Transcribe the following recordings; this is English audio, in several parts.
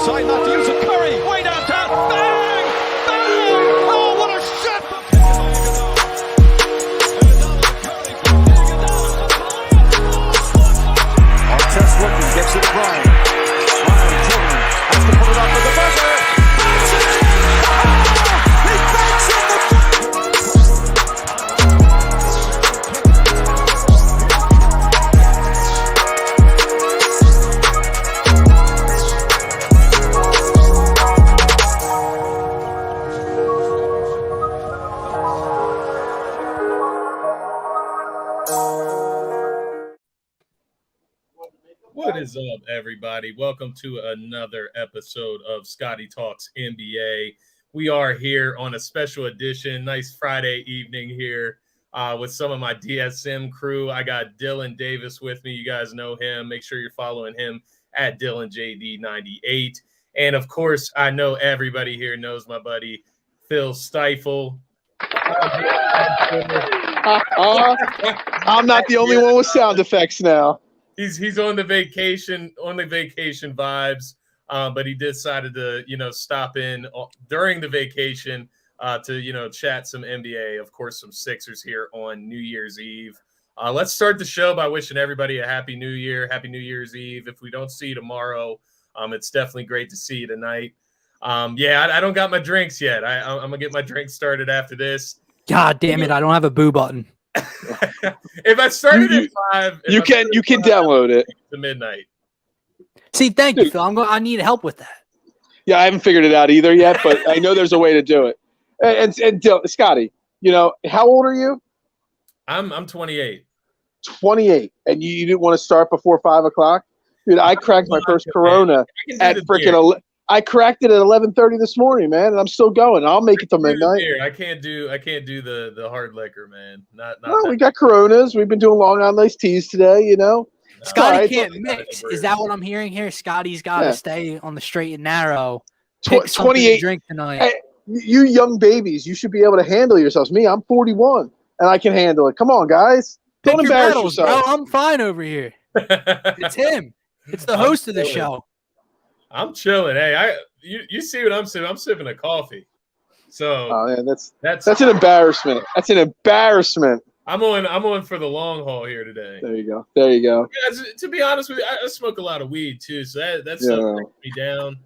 inside Matthews and Curry, way downtown, bang! Bang! Oh, what a shot from Artest looking, gets it to Bryant. Bryant dribbling, has to put it up for the buzzer. He banks it! What is up, everybody? Welcome to another episode of Scotty Talks NBA. We are here on a special edition, nice Friday evening here with some of my DSM crew. I got Dylan Davis with me. You guys know him. Make sure you're following him at DylanJD98. And, of course, I know everybody here knows my buddy Phil Stifle. I'm not the only one with sound effects now. He's on the vacation vibes, but he decided to, stop in during the vacation to, chat some NBA, of course, some Sixers here on New Year's Eve. Let's start the show by wishing everybody a Happy New Year, Happy New Year's Eve. If we don't see you tomorrow, it's definitely great to see you tonight. I don't got my drinks yet. I'm going to get my drinks started after this. God damn it, I don't have a boo button. If I started at 5, you can download it to midnight. See, thank you, Phil. I need help with that. Yeah, I haven't figured it out either yet, but I know there's a way to do it. And Scotty, how old are you? I'm 28. 28, and you didn't want to start before 5 o'clock, dude. I cracked my first Corona at freaking. I cracked it at 11:30 this morning, man, and I'm still going. I'll make it to midnight. I can't do the hard liquor, man. Not we got Coronas. We've been doing Long Island iced teas today, Scotty can't mix. Is that what I'm hearing here? Scotty's got to stay on the straight and narrow. 28 drink tonight. Hey, you young babies, you should be able to handle yourselves. Me, I'm 41, and I can handle it. Come on, guys. Don't embarrass yourself. Bro, I'm fine over here. It's him. It's the host of the show. I'm chilling. Hey, you see what I'm sipping? I'm sipping a coffee. So that's an embarrassment. That's an embarrassment. I'm on for the long haul here today. There you go. Yeah, to be honest with you, I smoke a lot of weed too, so that stuff brings me down.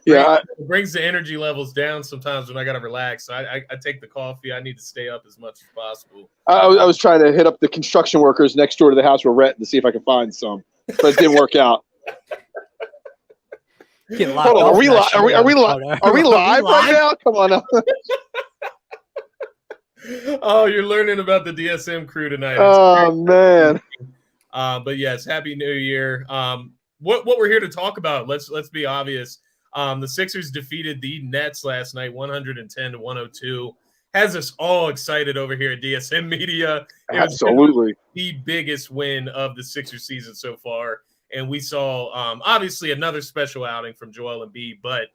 Yeah, it brings the energy levels down sometimes when I gotta relax. So I take the coffee. I need to stay up as much as possible. I was trying to hit up the construction workers next door to the house we're renting to see if I could find some, but it didn't work out. Hold on, are we live? Are we live right now? Come on up. Oh, you're learning about the DSM crew tonight. Oh man. But yes, Happy New Year. What we're here to talk about? Let's be obvious. The Sixers defeated the Nets last night, 110-102. Has us all excited over here at DSM Media. Absolutely, the biggest win of the Sixers season so far. And we saw, obviously, another special outing from Joel Embiid, but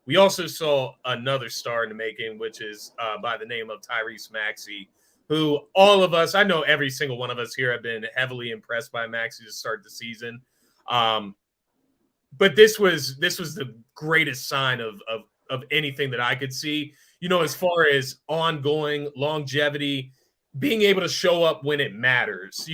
we also saw another star in the making, which is by the name of Tyrese Maxey, who all of us, I know every single one of us here have been heavily impressed by Maxey to start the season. But this was the greatest sign of anything that I could see, as far as ongoing longevity, being able to show up when it matters.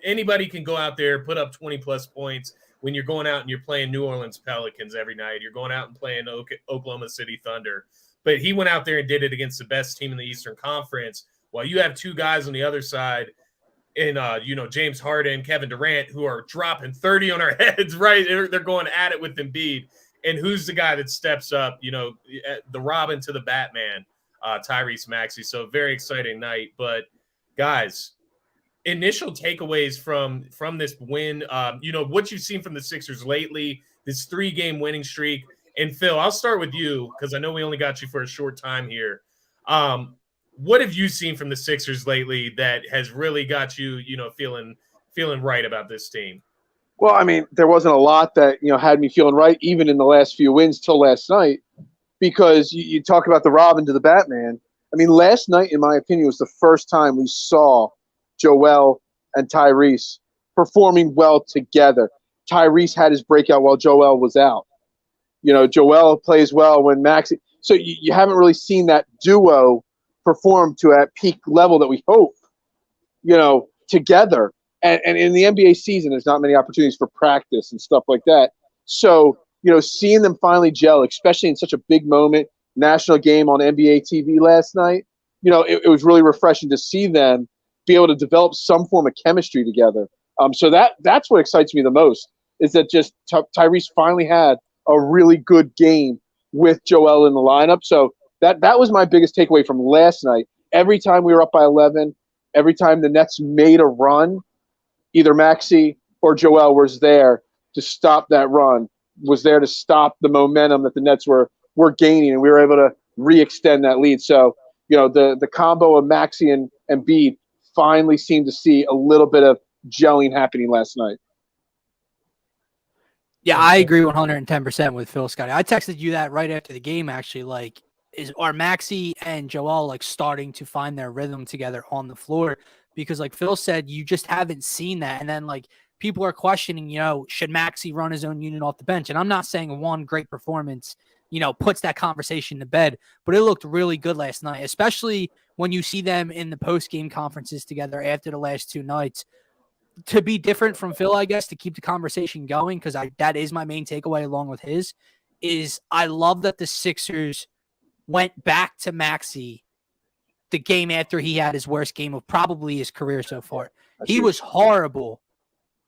Anybody can go out there, put up 20-plus points when you're going out and you're playing New Orleans Pelicans every night. You're going out and playing Oklahoma City Thunder. But he went out there and did it against the best team in the Eastern Conference, while you have two guys on the other side in, James Harden, Kevin Durant, who are dropping 30 on our heads, right? They're going at it with Embiid. And who's the guy that steps up, the Robin to the Batman, Tyrese Maxey. So very exciting night. But guys, initial takeaways from this win, what you've seen from the Sixers lately, this 3-game winning streak. And Phil, I'll start with you because I know we only got you for a short time here. What have you seen from the Sixers lately that has really got you, feeling right about this team? Well, I mean, there wasn't a lot that, had me feeling right, even in the last few wins till last night, because you talk about the Robin to the Batman. I mean, last night, in my opinion, was the first time we saw Joel and Tyrese performing well together. Tyrese had his breakout while Joel was out. Joel plays well when Maxey. So you haven't really seen that duo perform to a peak level that we hope, together. And in the NBA season, there's not many opportunities for practice and stuff like that. So, seeing them finally gel, especially in such a big moment, national game on NBA TV last night, it was really refreshing to see them be able to develop some form of chemistry together. So that's what excites me the most, is that just Tyrese finally had a really good game with Joel in the lineup. So that was my biggest takeaway from last night. Every time we were up by 11, every time the Nets made a run, either Maxey or Joel was there to stop that run, was there to stop the momentum that the Nets were gaining, and we were able to re-extend that lead. So, the combo of Maxey and Embiid finally seemed to see a little bit of gelling happening last night. Yeah, I agree 110% with Phil, Scotty. I texted you that right after the game, actually. Are Maxey and Joel starting to find their rhythm together on the floor? Because like Phil said, you just haven't seen that. And then people are questioning, should Maxey run his own unit off the bench? And I'm not saying one great performance, puts that conversation to bed, but it looked really good last night, especially when you see them in the post-game conferences together after the last two nights. To be different from Phil, I guess, to keep the conversation going, because that is my main takeaway along with his, is I love that the Sixers went back to Maxey the game after he had his worst game of probably his career so far. He was horrible,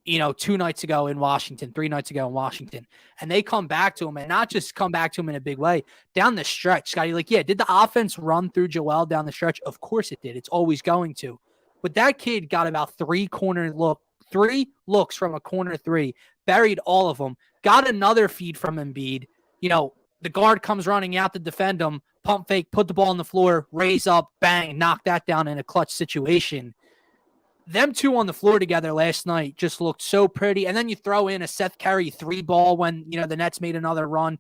2 nights ago in Washington, 3 nights ago in Washington. And they come back to him, and not just come back to him in a big way. Down the stretch, Scotty, did the offense run through Joel down the stretch? Of course it did. It's always going to. But that kid got about 3 looks from a corner 3, buried all of them, got another feed from Embiid. The guard comes running out to defend him, pump fake, put the ball on the floor, raise up, bang, knock that down in a clutch situation. Them two on the floor together last night just looked so pretty. And then you throw in a Seth Curry 3-ball when, the Nets made another run.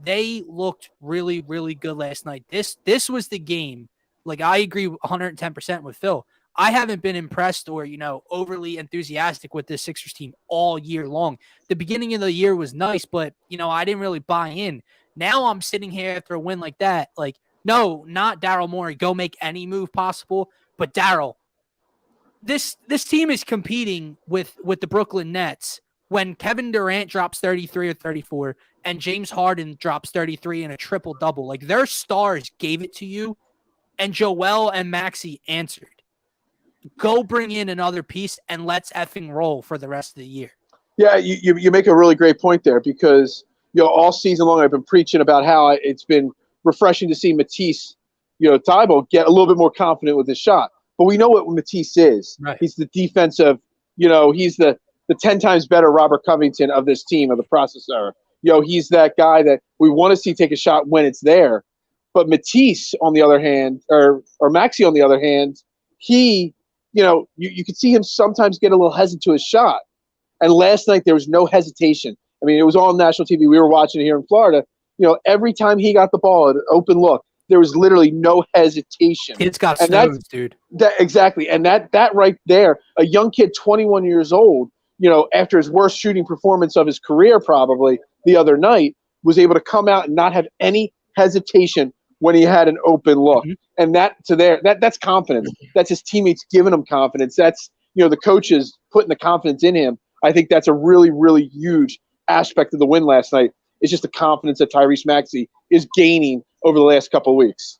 They looked really, really good last night. This was the game. I agree 110% with Phil. I haven't been impressed or, overly enthusiastic with this Sixers team all year long. The beginning of the year was nice, but, I didn't really buy in. Now I'm sitting here after a win like that. No, not Daryl Morey. Go make any move possible. But Daryl, this team is competing with the Brooklyn Nets when Kevin Durant drops 33 or 34 and James Harden drops 33 in a triple-double. Their stars gave it to you, and Joel and Maxey answered. Go bring in another piece and let's effing roll for the rest of the year. Yeah, you make a really great point there, because all season long I've been preaching about how it's been refreshing to see Matisse, Thibault get a little bit more confident with his shot. But we know what Matisse is. Right. He's the defensive, he's the 10 times better Robert Covington of this team, of the process era. He's that guy that we want to see take a shot when it's there. But Matisse, on the other hand, or Maxey, on the other hand, he, you could see him sometimes get a little hesitant to his shot. And last night there was no hesitation. I mean, it was all on national TV. We were watching it here in Florida. Every time he got the ball at an open look, there was literally no hesitation. Kid's got stones, dude. Exactly. And that right there, a young kid, 21 years old, after his worst shooting performance of his career probably the other night, was able to come out and not have any hesitation when he had an open look. Mm-hmm. And that's confidence. That's his teammates giving him confidence. That's, the coaches putting the confidence in him. I think that's a really, really huge aspect of the win last night. It's just the confidence that Tyrese Maxey is gaining over the last couple of weeks.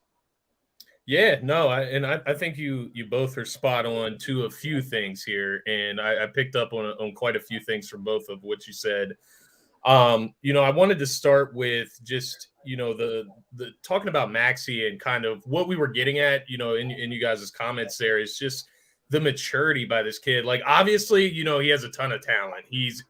Yeah, no, I think you both are spot on to a few things here, and I picked up on quite a few things from both of what you said. I wanted to start with just the talking about Maxey and kind of what we were getting at, in you guys' comments there, is just the maturity by this kid. Obviously, he has a ton of talent. He's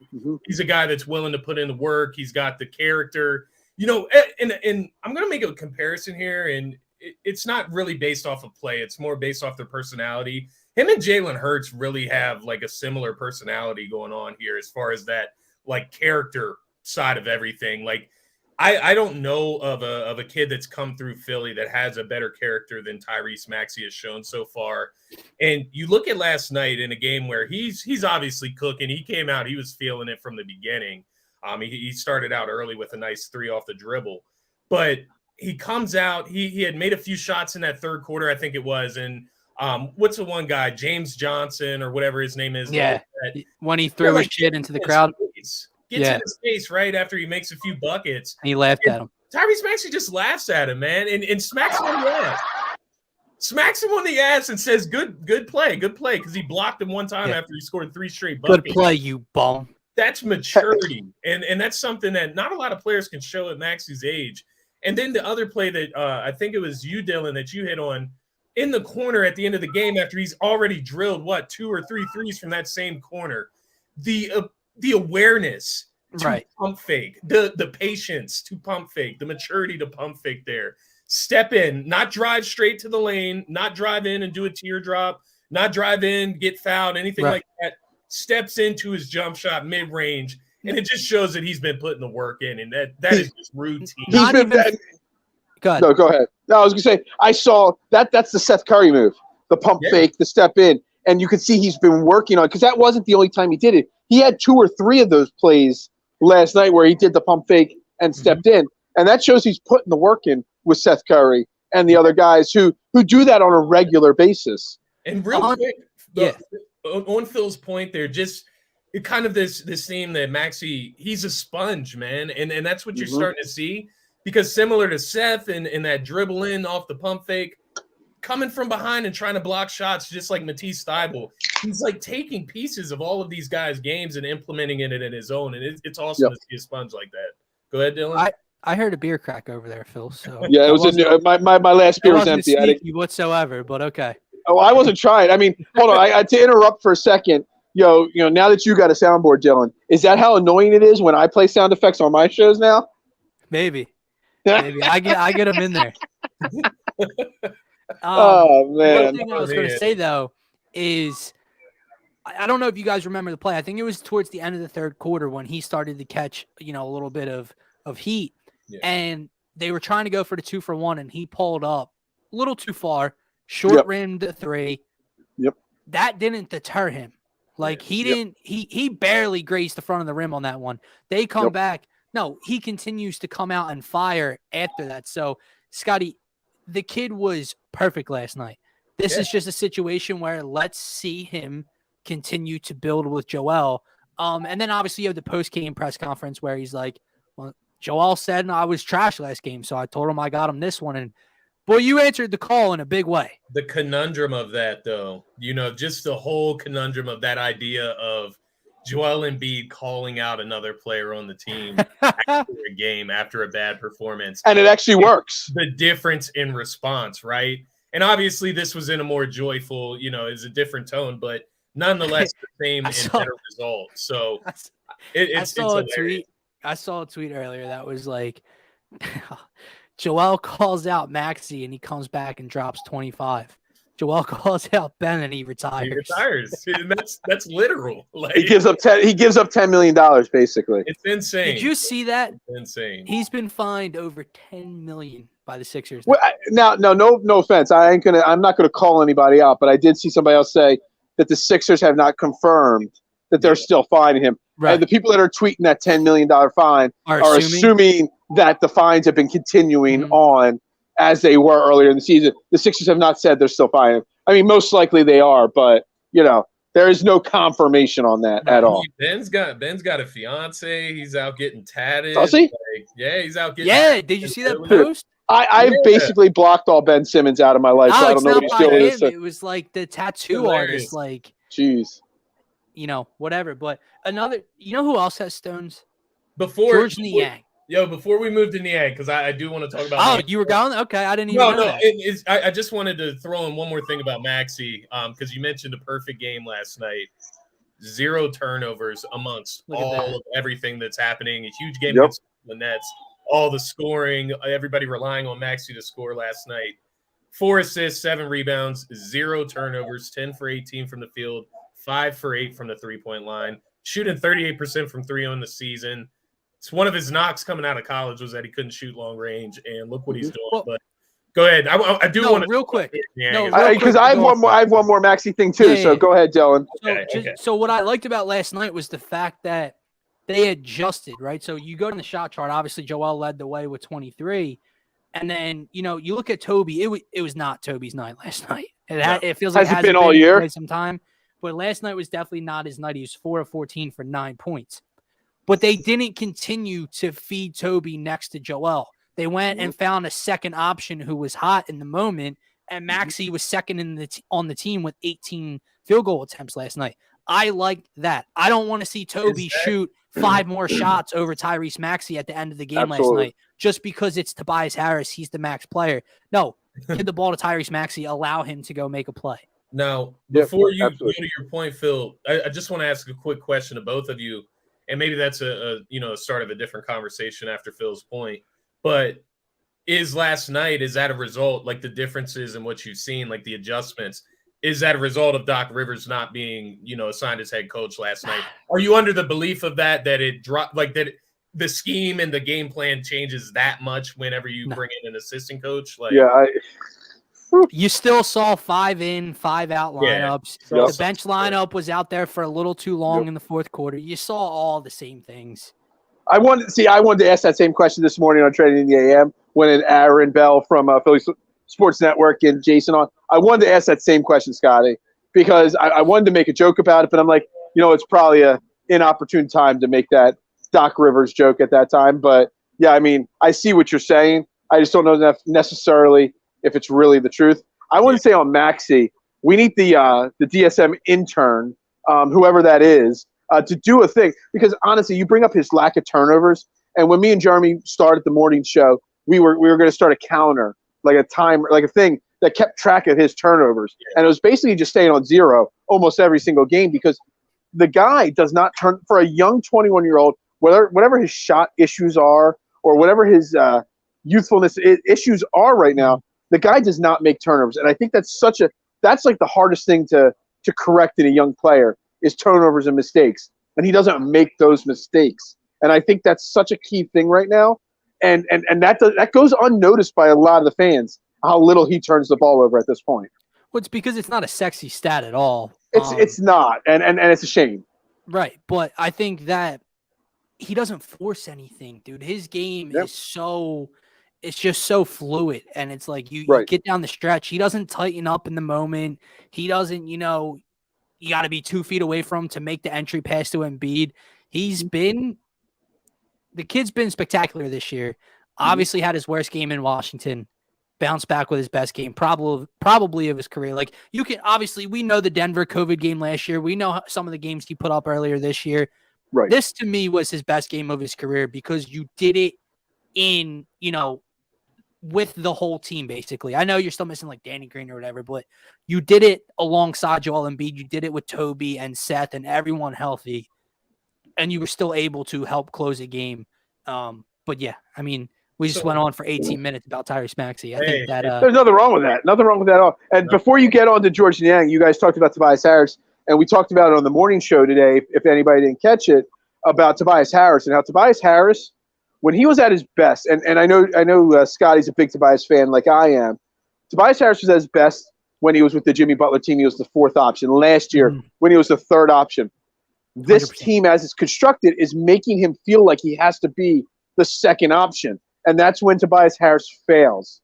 a guy that's willing to put in the work. He's got the character, and I'm going to make a comparison here, and it's not really based off of play. It's more based off their personality. Him and Jalen Hurts really have a similar personality going on here as far as that character side of everything. I don't know of a kid that's come through Philly that has a better character than Tyrese Maxey has shown so far. And you look at last night in a game where he's obviously cooking. He came out, he was feeling it from the beginning. He started out early with a nice 3 off the dribble, but he comes out. He had made a few shots in that third quarter, I think it was, and what's the one guy, James Johnson or whatever his name is? Yeah, when he threw his shit into the crowd. Gets in his face right after he makes a few buckets. He laughed at him. Tyrese Maxey just laughs at him, man, and smacks him on the ass. Smacks him on the ass and says, good play, because he blocked him one time after he scored 3 straight buckets. Good play, you bum. That's maturity, and that's something that not a lot of players can show at Maxey's age. And then the other play that I think it was you, Dylan, that you hit on in the corner at the end of the game after he's already drilled, 2 or 3 threes from that same corner. The awareness to pump fake, the patience to pump fake, the maturity to pump fake there. Step in, not drive straight to the lane, not drive in and do a teardrop, not drive in, get fouled, anything like that. Steps into his jump shot mid-range, and it just shows that he's been putting the work in, and that is just routine. Go ahead. No, go ahead. No, I was going to say, I saw that's the Seth Curry move, the pump fake, the step in, and you could see he's been working on it because that wasn't the only time he did it. He had 2 or 3 of those plays last night where he did the pump fake and stepped in, and that shows he's putting the work in with Seth Curry and the other guys who do that on a regular basis. And real quick, on Phil's point there, just kind of this theme that Maxey, he's a sponge, man. And that's what you're starting to see, because similar to Seth and that dribble in off the pump fake, coming from behind and trying to block shots, just like Matisse Thybulle, he's like taking pieces of all of these guys' games and implementing it in his own. And it's awesome to see a sponge like that. Go ahead, Dylan. I heard a beer crack over there, Phil. So yeah, it was my last beer was empty. I didn't whatsoever, but okay. Oh, I wasn't trying. I mean, hold on. I to interrupt for a second. Now that you got a soundboard, Dylan, is that how annoying it is when I play sound effects on my shows now? Maybe. I get them in there. Oh man! One thing I was going to say though is I don't know if you guys remember the play. I think it was towards the end of the third quarter when he started to catch a little bit of heat, and they were trying to go for the 2-for-1, and he pulled up a little too far, short rimmed 3. Yep. That didn't deter him. Like he didn't. He barely grazed the front of the rim on that one. They come back. No, he continues to come out and fire after that. So Scotty, the kid was perfect last night. This is just a situation where let's see him continue to build with Joel. And then obviously you have the post-game press conference where he's like, well, Joel said I was trash last game, so I told him I got him this one. And, boy, you answered the call in a big way. The conundrum of that, though, just the whole conundrum of that idea of Joel Embiid calling out another player on the team after a game, after a bad performance. And it actually works. The difference in response, right? And obviously this was in a more joyful, it's a different tone, but nonetheless the same and better result. So it's hilarious. I saw a tweet earlier that was like, Joel calls out Maxey and he comes back and drops 25. Joel calls out Ben and he retires. He retires. And that's literal. Like, he gives up $10 million basically. It's insane. Did you see that? It's insane. He's been fined over $10 million by the Sixers. Well, no offense. I'm not gonna call anybody out, but I did see somebody else say that the Sixers have not confirmed that they're still fining him. Right. And the people that are tweeting that $10 million fine are assuming that the fines have been continuing on as they were earlier in the season. The Sixers have not said they're still fining him. I mean, most likely they are, but there is no confirmation on that at all. Ben's got a fiance. He's out getting tatted. Does he? He's out getting. Yeah, did you see that post? I basically blocked all Ben Simmons out of my life, so I don't know what he's doing. It was like the tattoo artist, like, jeez, whatever. But another, who else has stones? George Niang. Yo, before we move to Niang, because I do want to talk about. Oh, you were gone? Okay, I didn't even know that. I just wanted to throw in one more thing about Maxey, because you mentioned a perfect game last night. 0 turnovers amongst all of everything that's happening. A huge game against the Nets. All the scoring, everybody relying on Maxey to score last night. 4 assists, 7 rebounds, 0 turnovers, 10 for 18 from the field, 5 for 8 from the three-point line, shooting 38% from 3 on the season. It's one of his knocks coming out of college was that he couldn't shoot long range, and look what he's doing. But go ahead. I do want to real quick. Because I have one more Maxey thing too. So go ahead, Dylan. So what I liked about last night was the fact that they adjusted, right? So you go to the shot chart. Obviously, Joel led the way with 23. And then, you look at Toby. It was not Toby's night last night. It feels like it Hasn't hasn't been all in year. quite some time. But last night was definitely not his night. He was 4 of 14 for 9 points. But they didn't continue to feed Toby next to Joel. They went and found a second option who was hot in the moment, and Maxey was second on the team with 18 field goal attempts last night. I like that. I don't want to see Toby shoot 5 more shots over Tyrese Maxey at the end of the game last night just because it's Tobias Harris. He's the max player. No, give the ball to Tyrese Maxey. Allow him to go make a play. Now, before you go to your point, Phil, I just want to ask a quick question to both of you, and maybe that's a start of a different conversation after Phil's point. But is that a result, like the differences in what you've seen, like the adjustments? Is that a result of Doc Rivers not being, assigned as head coach last night? Are you under the belief of that it dropped, like that the scheme and the game plan changes that much whenever you bring in an assistant coach? Like, you still saw 5 in, 5 out lineups. Yeah. The bench lineup was out there for a little too long in the fourth quarter. You saw all the same things. I wanted to ask that same question this morning on Trading in the AM when Aaron Bell from Philly Sports Network and Jason on. I wanted to ask that same question, Scotty, because I wanted to make a joke about it, but I'm like, it's probably an inopportune time to make that Doc Rivers joke at that time. But yeah, I mean, I see what you're saying. I just don't know necessarily if it's really the truth. I want to say on Maxey, we need the DSM intern, whoever that is, to do a thing. Because honestly, you bring up his lack of turnovers, and when me and Jeremy started the morning show, we were going to start a counter, like a timer, like a thing that kept track of his turnovers. And it was basically just staying on 0 almost every single game because the guy does not turn – for a young 21-year-old, whatever his shot issues are or whatever his youthfulness issues are right now, the guy does not make turnovers. And I think that's like the hardest thing to correct in a young player is turnovers and mistakes. And he doesn't make those mistakes. And I think that's such a key thing right now. And that goes unnoticed by a lot of the fans, how little he turns the ball over at this point. Well, it's because it's not a sexy stat at all. It's not, and it's a shame. Right, but I think that he doesn't force anything, dude. His game is it's just so fluid, and it's like you get down the stretch. He doesn't tighten up in the moment. He doesn't, you got to be 2 feet away from him to make the entry pass to Embiid. The kid's been spectacular this year. Obviously had his worst game in Washington. Bounced back with his best game, probably of his career. Like we know the Denver COVID game last year. We know some of the games he put up earlier this year. Right. This to me was his best game of his career because you did it in, with the whole team, basically. I know you're still missing like Danny Green or whatever, but you did it alongside Joel Embiid. You did it with Toby and Seth and everyone healthy, and you were still able to help close a game. But yeah, I mean, we just went on for 18 minutes about Tyrese Maxey. I think that there's nothing wrong with that. Nothing wrong with that at all. And before you get on to George Niang, you guys talked about Tobias Harris, and we talked about it on the morning show today, if anybody didn't catch it, about Tobias Harris and how Tobias Harris, when he was at his best, and I know Scotty's a big Tobias fan like I am. Tobias Harris was at his best when he was with the Jimmy Butler team. He was the 4th option. Last year, when he was the 3rd option. This 100%. Team, as it's constructed, is making him feel like he has to be the 2nd option. And that's when Tobias Harris fails.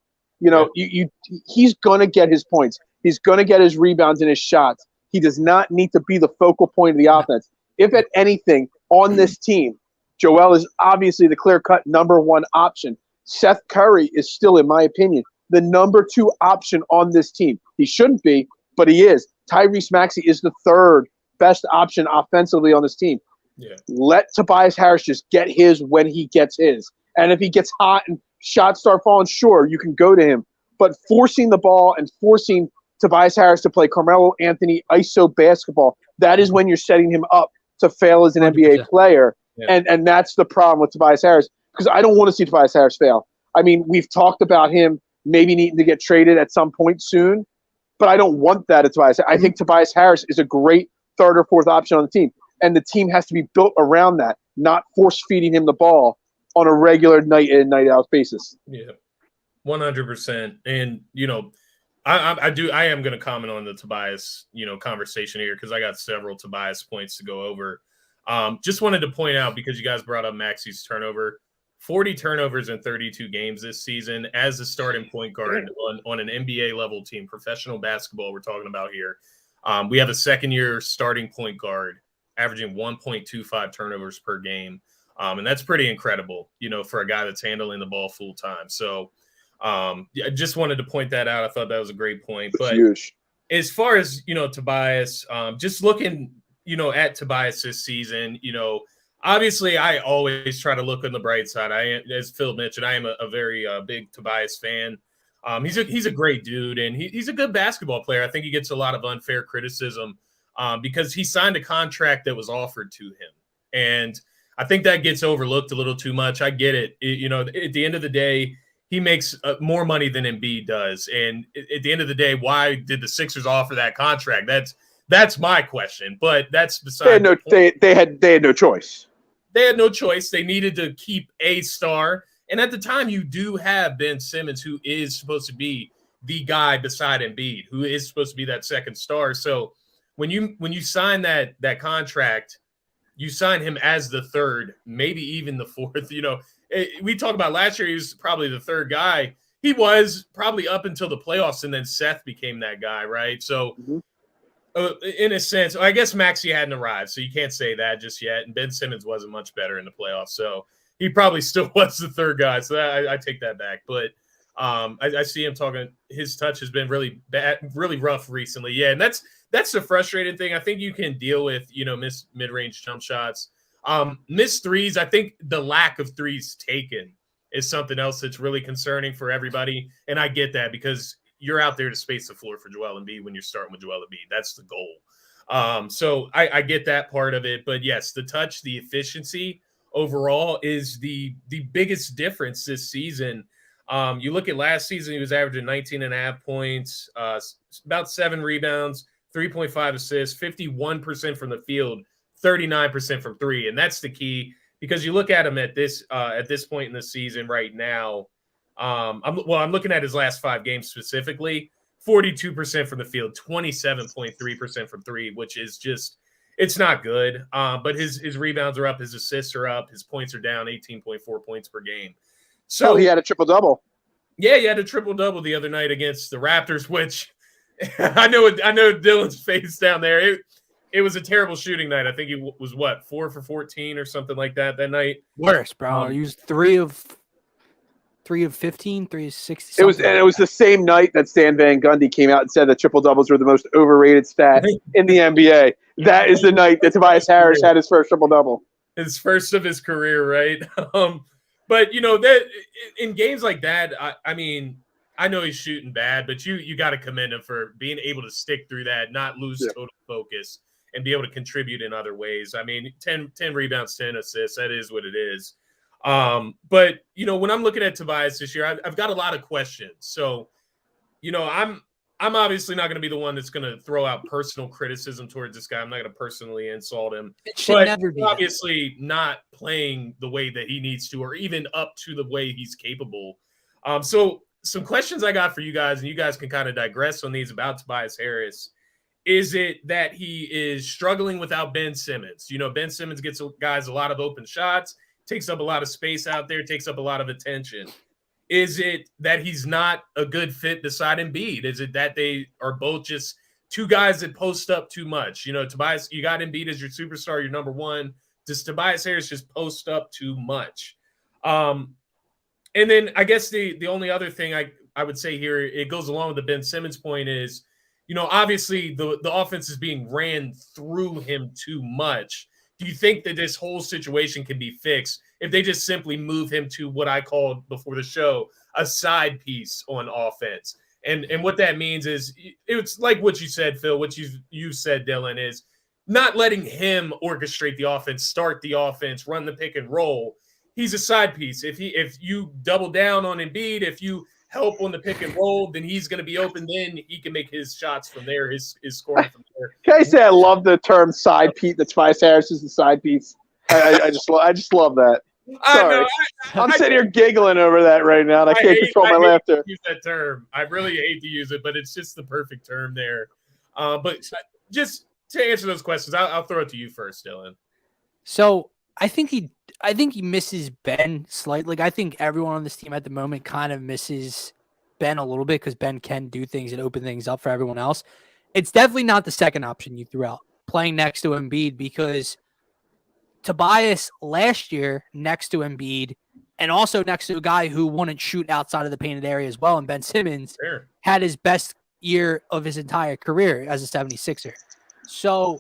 He's going to get his points. He's going to get his rebounds and his shots. He does not need to be the focal point of the offense. If at anything on this team, Joel is obviously the clear-cut number 1 option. Seth Curry is still, in my opinion, the number 2 option on this team. He shouldn't be, but he is. Tyrese Maxey is the 3rd best option offensively on this team. Yeah. Let Tobias Harris just get his when he gets his. And if he gets hot and shots start falling, sure, you can go to him. But forcing the ball and forcing Tobias Harris to play Carmelo Anthony ISO basketball, that is when you're setting him up to fail as an 100%. NBA player. Yeah. And that's the problem with Tobias Harris, because I don't want to see Tobias Harris fail. I mean, we've talked about him maybe needing to get traded at some point soon, but I don't want that at Tobias. I think Tobias Harris is a great 3rd or 4th option on the team, and the team has to be built around that, not force-feeding him the ball on a regular night in, night out basis. Yeah, 100%. And, I am going to comment on the Tobias, conversation here because I got several Tobias points to go over. Just wanted to point out, because you guys brought up Maxey's turnover, 40 turnovers in 32 games this season as a starting point guard on an NBA level team, professional basketball we're talking about here. We have a second-year starting point guard averaging 1.25 turnovers per game. And that's pretty incredible, for a guy that's handling the ball full time. So I just wanted to point that out. I thought that was a great point. That's but huge. As far as, Tobias, just looking, at Tobias this season, obviously I always try to look on the bright side. As Phil mentioned, I am a very big Tobias fan. He's a great dude, and he's a good basketball player. I think he gets a lot of unfair criticism because he signed a contract that was offered to him. And I think that gets overlooked a little too much. I get it. At the end of the day, he makes more money than Embiid does. And at the end of the day, why did the Sixers offer that contract? That's my question. But that's beside they had no choice. They had no choice. They needed to keep a star. And at the time, you do have Ben Simmons, who is supposed to be the guy beside Embiid, who is supposed to be that second star. So when you sign that contract, you sign him as the third, maybe even the fourth. We talked about last year, he was probably the third guy. He was probably up until the playoffs, and then Seth became that guy, right? So in a sense, I guess Maxey hadn't arrived, so you can't say that just yet. And Ben Simmons wasn't much better in the playoffs, so he probably still was the third guy. So I take that back. But I see him talking. His touch has been really bad, really rough recently. Yeah, and that's the frustrating thing. I think you can deal with, miss mid-range jump shots. Missed threes. I think the lack of threes taken is something else that's really concerning for everybody. And I get that, because you're out there to space the floor for Joel Embiid when you're starting with Joel Embiid. That's the goal. So I get that part of it. But yes, the touch, the efficiency overall is the biggest difference this season. You look at last season, he was averaging 19.5 points, about 7 rebounds, 3.5 assists, 51% from the field, 39% from three. And that's the key, because you look at him at this point in the season right now. I'm looking at his last 5 games specifically, 42% from the field, 27.3% from three, which is just, it's not good. But his rebounds are up, his assists are up, his points are down, 18.4 points per game. So he had a triple-double. Yeah, he had a triple-double the other night against the Raptors, which I know Dylan's face down there. It was a terrible shooting night. I think he was 4 for 14 or something like that night. Worse, bro. He was 3 of 15, 3 of 60. It was the same night that Stan Van Gundy came out and said that triple doubles were the most overrated stat in the NBA. That is the night that Tobias Harris had his first triple double. His first of his career, right? But that in games like that, I mean, I know he's shooting bad, but you got to commend him for being able to stick through that, not lose total focus, and be able to contribute in other ways. I mean, 10 rebounds, 10 assists, that is what it is. But when I'm looking at Tobias this year, I've got a lot of questions. So, I'm obviously not going to be the one that's going to throw out personal criticism towards this guy. I'm not going to personally insult him. It should never be. Obviously not playing the way that he needs to, or even up to the way he's capable. So some questions I got for you guys, and you guys can kind of digress on these about Tobias Harris. Is it that he is struggling without Ben Simmons? Ben Simmons gets guys a lot of open shots, takes up a lot of space out there, takes up a lot of attention. Is it that he's not a good fit beside Embiid? Is it that they are both just two guys that post up too much? Tobias, you got Embiid as your superstar, your number one. Does Tobias Harris just post up too much? And then I guess the only other thing I would say here, it goes along with the Ben Simmons point, is, obviously the offense is being ran through him too much. Do you think that this whole situation can be fixed if they just simply move him to what I called before the show a side piece on offense? And what that means is, it's like what you said, Phil, what you said, Dylan, is not letting him orchestrate the offense, start the offense, run the pick and roll. He's a side piece. If you double down on Embiid, if you help on the pick and roll, then he's going to be open. Then he can make his shots from there, his scoring from there. Can I say I love the term side piece? That Tobias Harris is the side piece. I just love that. Sorry, I'm sitting here giggling over that right now, and I can't control my laughter. Use that term. I really hate to use it, but it's just the perfect term there. But just to answer those questions, I'll throw it to you first, Dylan. So I think he misses Ben slightly. Like, I think everyone on this team at the moment kind of misses Ben a little bit because Ben can do things and open things up for everyone else. It's definitely not the second option you threw out, playing next to Embiid, because Tobias last year next to Embiid and also next to a guy who wouldn't shoot outside of the painted area as well, and Ben Simmons had his best year of his entire career as a 76er. So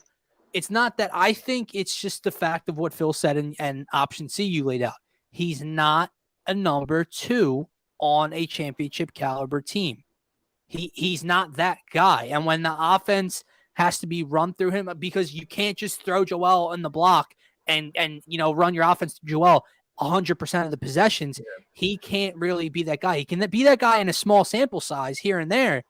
it's not that. I think it's just the fact of what Phil said and option C you laid out. He's not a number 2 on a championship caliber team. He's not that guy. And when the offense has to be run through him, because you can't just throw Joel in the block and run your offense to Joel 100% of the possessions. He can't really be that guy. He can be that guy in a small sample size here and there.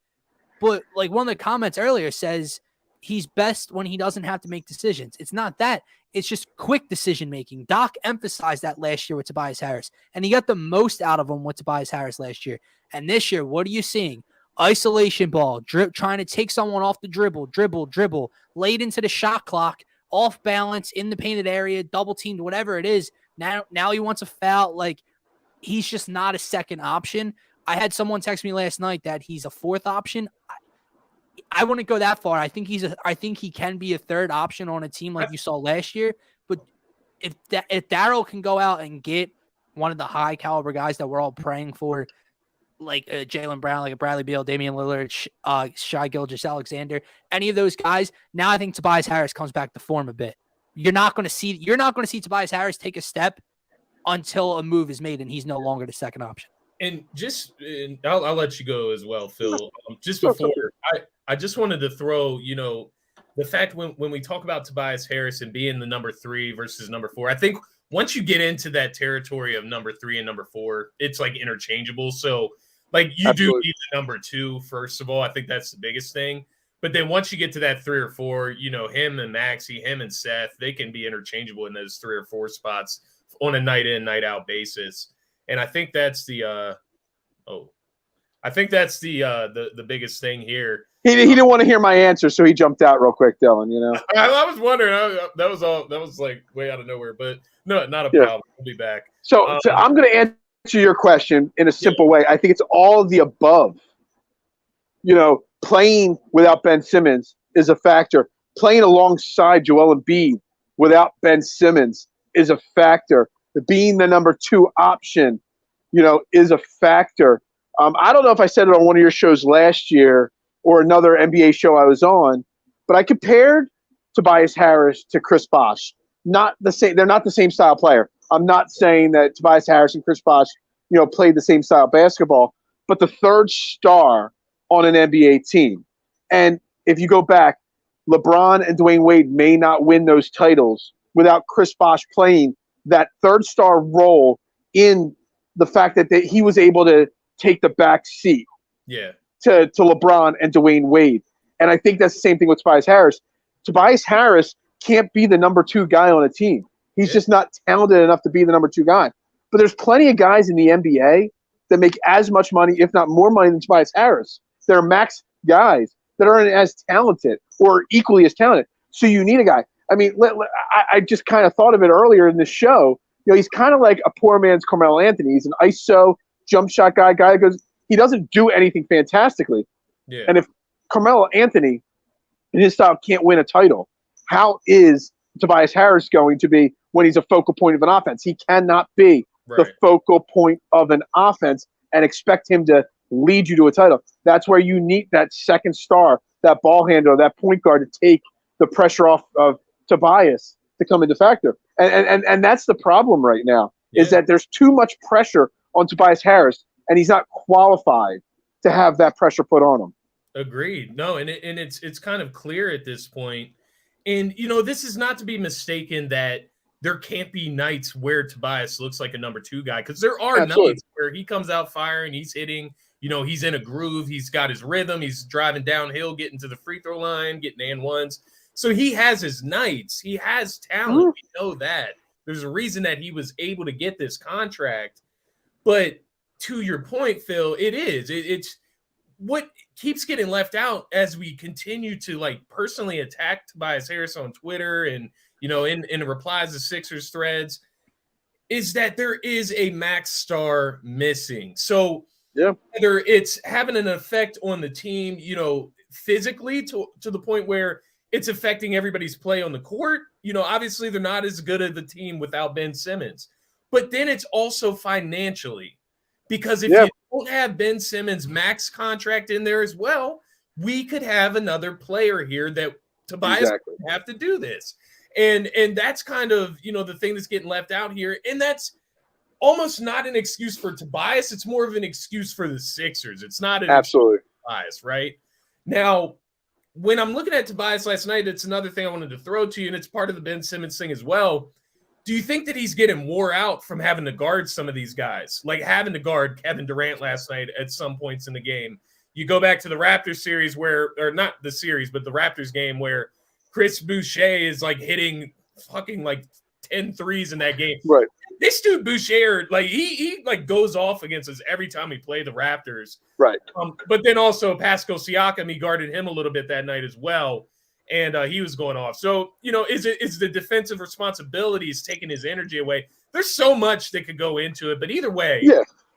But like one of the comments earlier says, he's best when he doesn't have to make decisions. It's not that. It's just quick decision-making. Doc emphasized that last year with Tobias Harris, and he got the most out of him with Tobias Harris last year. And this year, what are you seeing? Isolation ball, trying to take someone off the dribble, late into the shot clock, off balance, in the painted area, double teamed, whatever it is. Now he wants a foul. Like, he's just not a second option. I had someone text me last night that he's a fourth option. I wouldn't go that far. I think he can be a third option on a team like you saw last year. But if Daryl can go out and get one of the high caliber guys that we're all praying for, like Jaylen Brown, like a Bradley Beal, Damian Lillard, Shai Gilgeous-Alexander, any of those guys, now I think Tobias Harris comes back to form a bit. You're not going to see Tobias Harris take a step until a move is made and he's no longer the second option. And I'll let you go as well, Phil. Just before, I just wanted to throw, the fact when we talk about Tobias Harris and being the number 3 versus number 4, I think once you get into that territory of number 3 and number 4, it's like interchangeable. So like you Absolutely. Do need the number 2, first of all. I think that's the biggest thing. But then once you get to that 3 or 4, him and Maxey, him and Seth, they can be interchangeable in those 3 or 4 spots on a night in, night out basis. And I think that's the biggest thing here. He didn't want to hear my answer, so he jumped out real quick, Dylan. I was wondering. That was like way out of nowhere, but no, not a problem. We'll be back. So I'm going to answer your question in a simple way. I think it's all of the above. Playing without Ben Simmons is a factor. Playing alongside Joel Embiid without Ben Simmons is a factor. Being the number 2 option, is a factor. I don't know if I said it on one of your shows last year or another NBA show I was on, but I compared Tobias Harris to Chris Bosh. Not the same. They're not the same style player. I'm not saying that Tobias Harris and Chris Bosh, played the same style basketball, but the third star on an NBA team. And if you go back, LeBron and Dwayne Wade may not win those titles without Chris Bosh playing that third star role in the fact that he was able to take the back seat to LeBron and Dwayne Wade. And I think that's the same thing with Tobias Harris. Tobias Harris can't be the number 2 guy on a team. He's just not talented enough to be the number 2 guy. But there's plenty of guys in the NBA that make as much money, if not more money, than Tobias Harris. They're max guys that aren't as talented or equally as talented. So you need a guy. I mean, I just kind of thought of it earlier in the show. He's kind of like a poor man's Carmelo Anthony. He's an ISO jump shot guy. He doesn't do anything fantastically. Yeah. And if Carmelo Anthony in his style can't win a title, how is Tobias Harris going to be when he's a focal point of an offense? He cannot be the focal point of an offense and expect him to lead you to a title. That's where you need that second star, that ball handler, that point guard to take the pressure off of Tobias to come into factor. And that's the problem right now, is that there's too much pressure on Tobias Harris, and he's not qualified to have that pressure put on him. Agreed. No, and it's kind of clear at this point. And, this is not to be mistaken that there can't be nights where Tobias looks like a number 2 guy, because there are nights where he comes out firing, he's hitting, he's in a groove, he's got his rhythm, he's driving downhill, getting to the free throw line, getting and ones. So he has his nights. He has talent. We know that. There's a reason that he was able to get this contract. But to your point, Phil, it's what keeps getting left out as we continue to personally attack Tobias Harris on Twitter and in the replies to Sixers threads, is that there is a max star missing. So whether it's having an effect on the team, physically to the point where it's affecting everybody's play on the court, obviously they're not as good of a team without Ben Simmons. But then it's also financially, because if you don't have Ben Simmons' max contract in there as well, we could have another player here that Tobias would have to do this. And that's kind of, the thing that's getting left out here. And that's almost not an excuse for Tobias. It's more of an excuse for the Sixers. It's not an excuse for Tobias, right? Now, when I'm looking at Tobias last night, it's another thing I wanted to throw to you, and it's part of the Ben Simmons thing as well. Do you think that he's getting wore out from having to guard some of these guys? Like having to guard Kevin Durant last night at some points in the game. You go back to the Raptors series or not the series, but the Raptors game where Chris Boucher is like hitting fucking like 10 threes in that game. Right. This dude Boucher, like he like goes off against us every time we play the Raptors. Right. But then also Pascal Siakam, he guarded him a little bit that night as well. And he was going off. So, is the defensive responsibilities taking his energy away? There's so much that could go into it. But either way,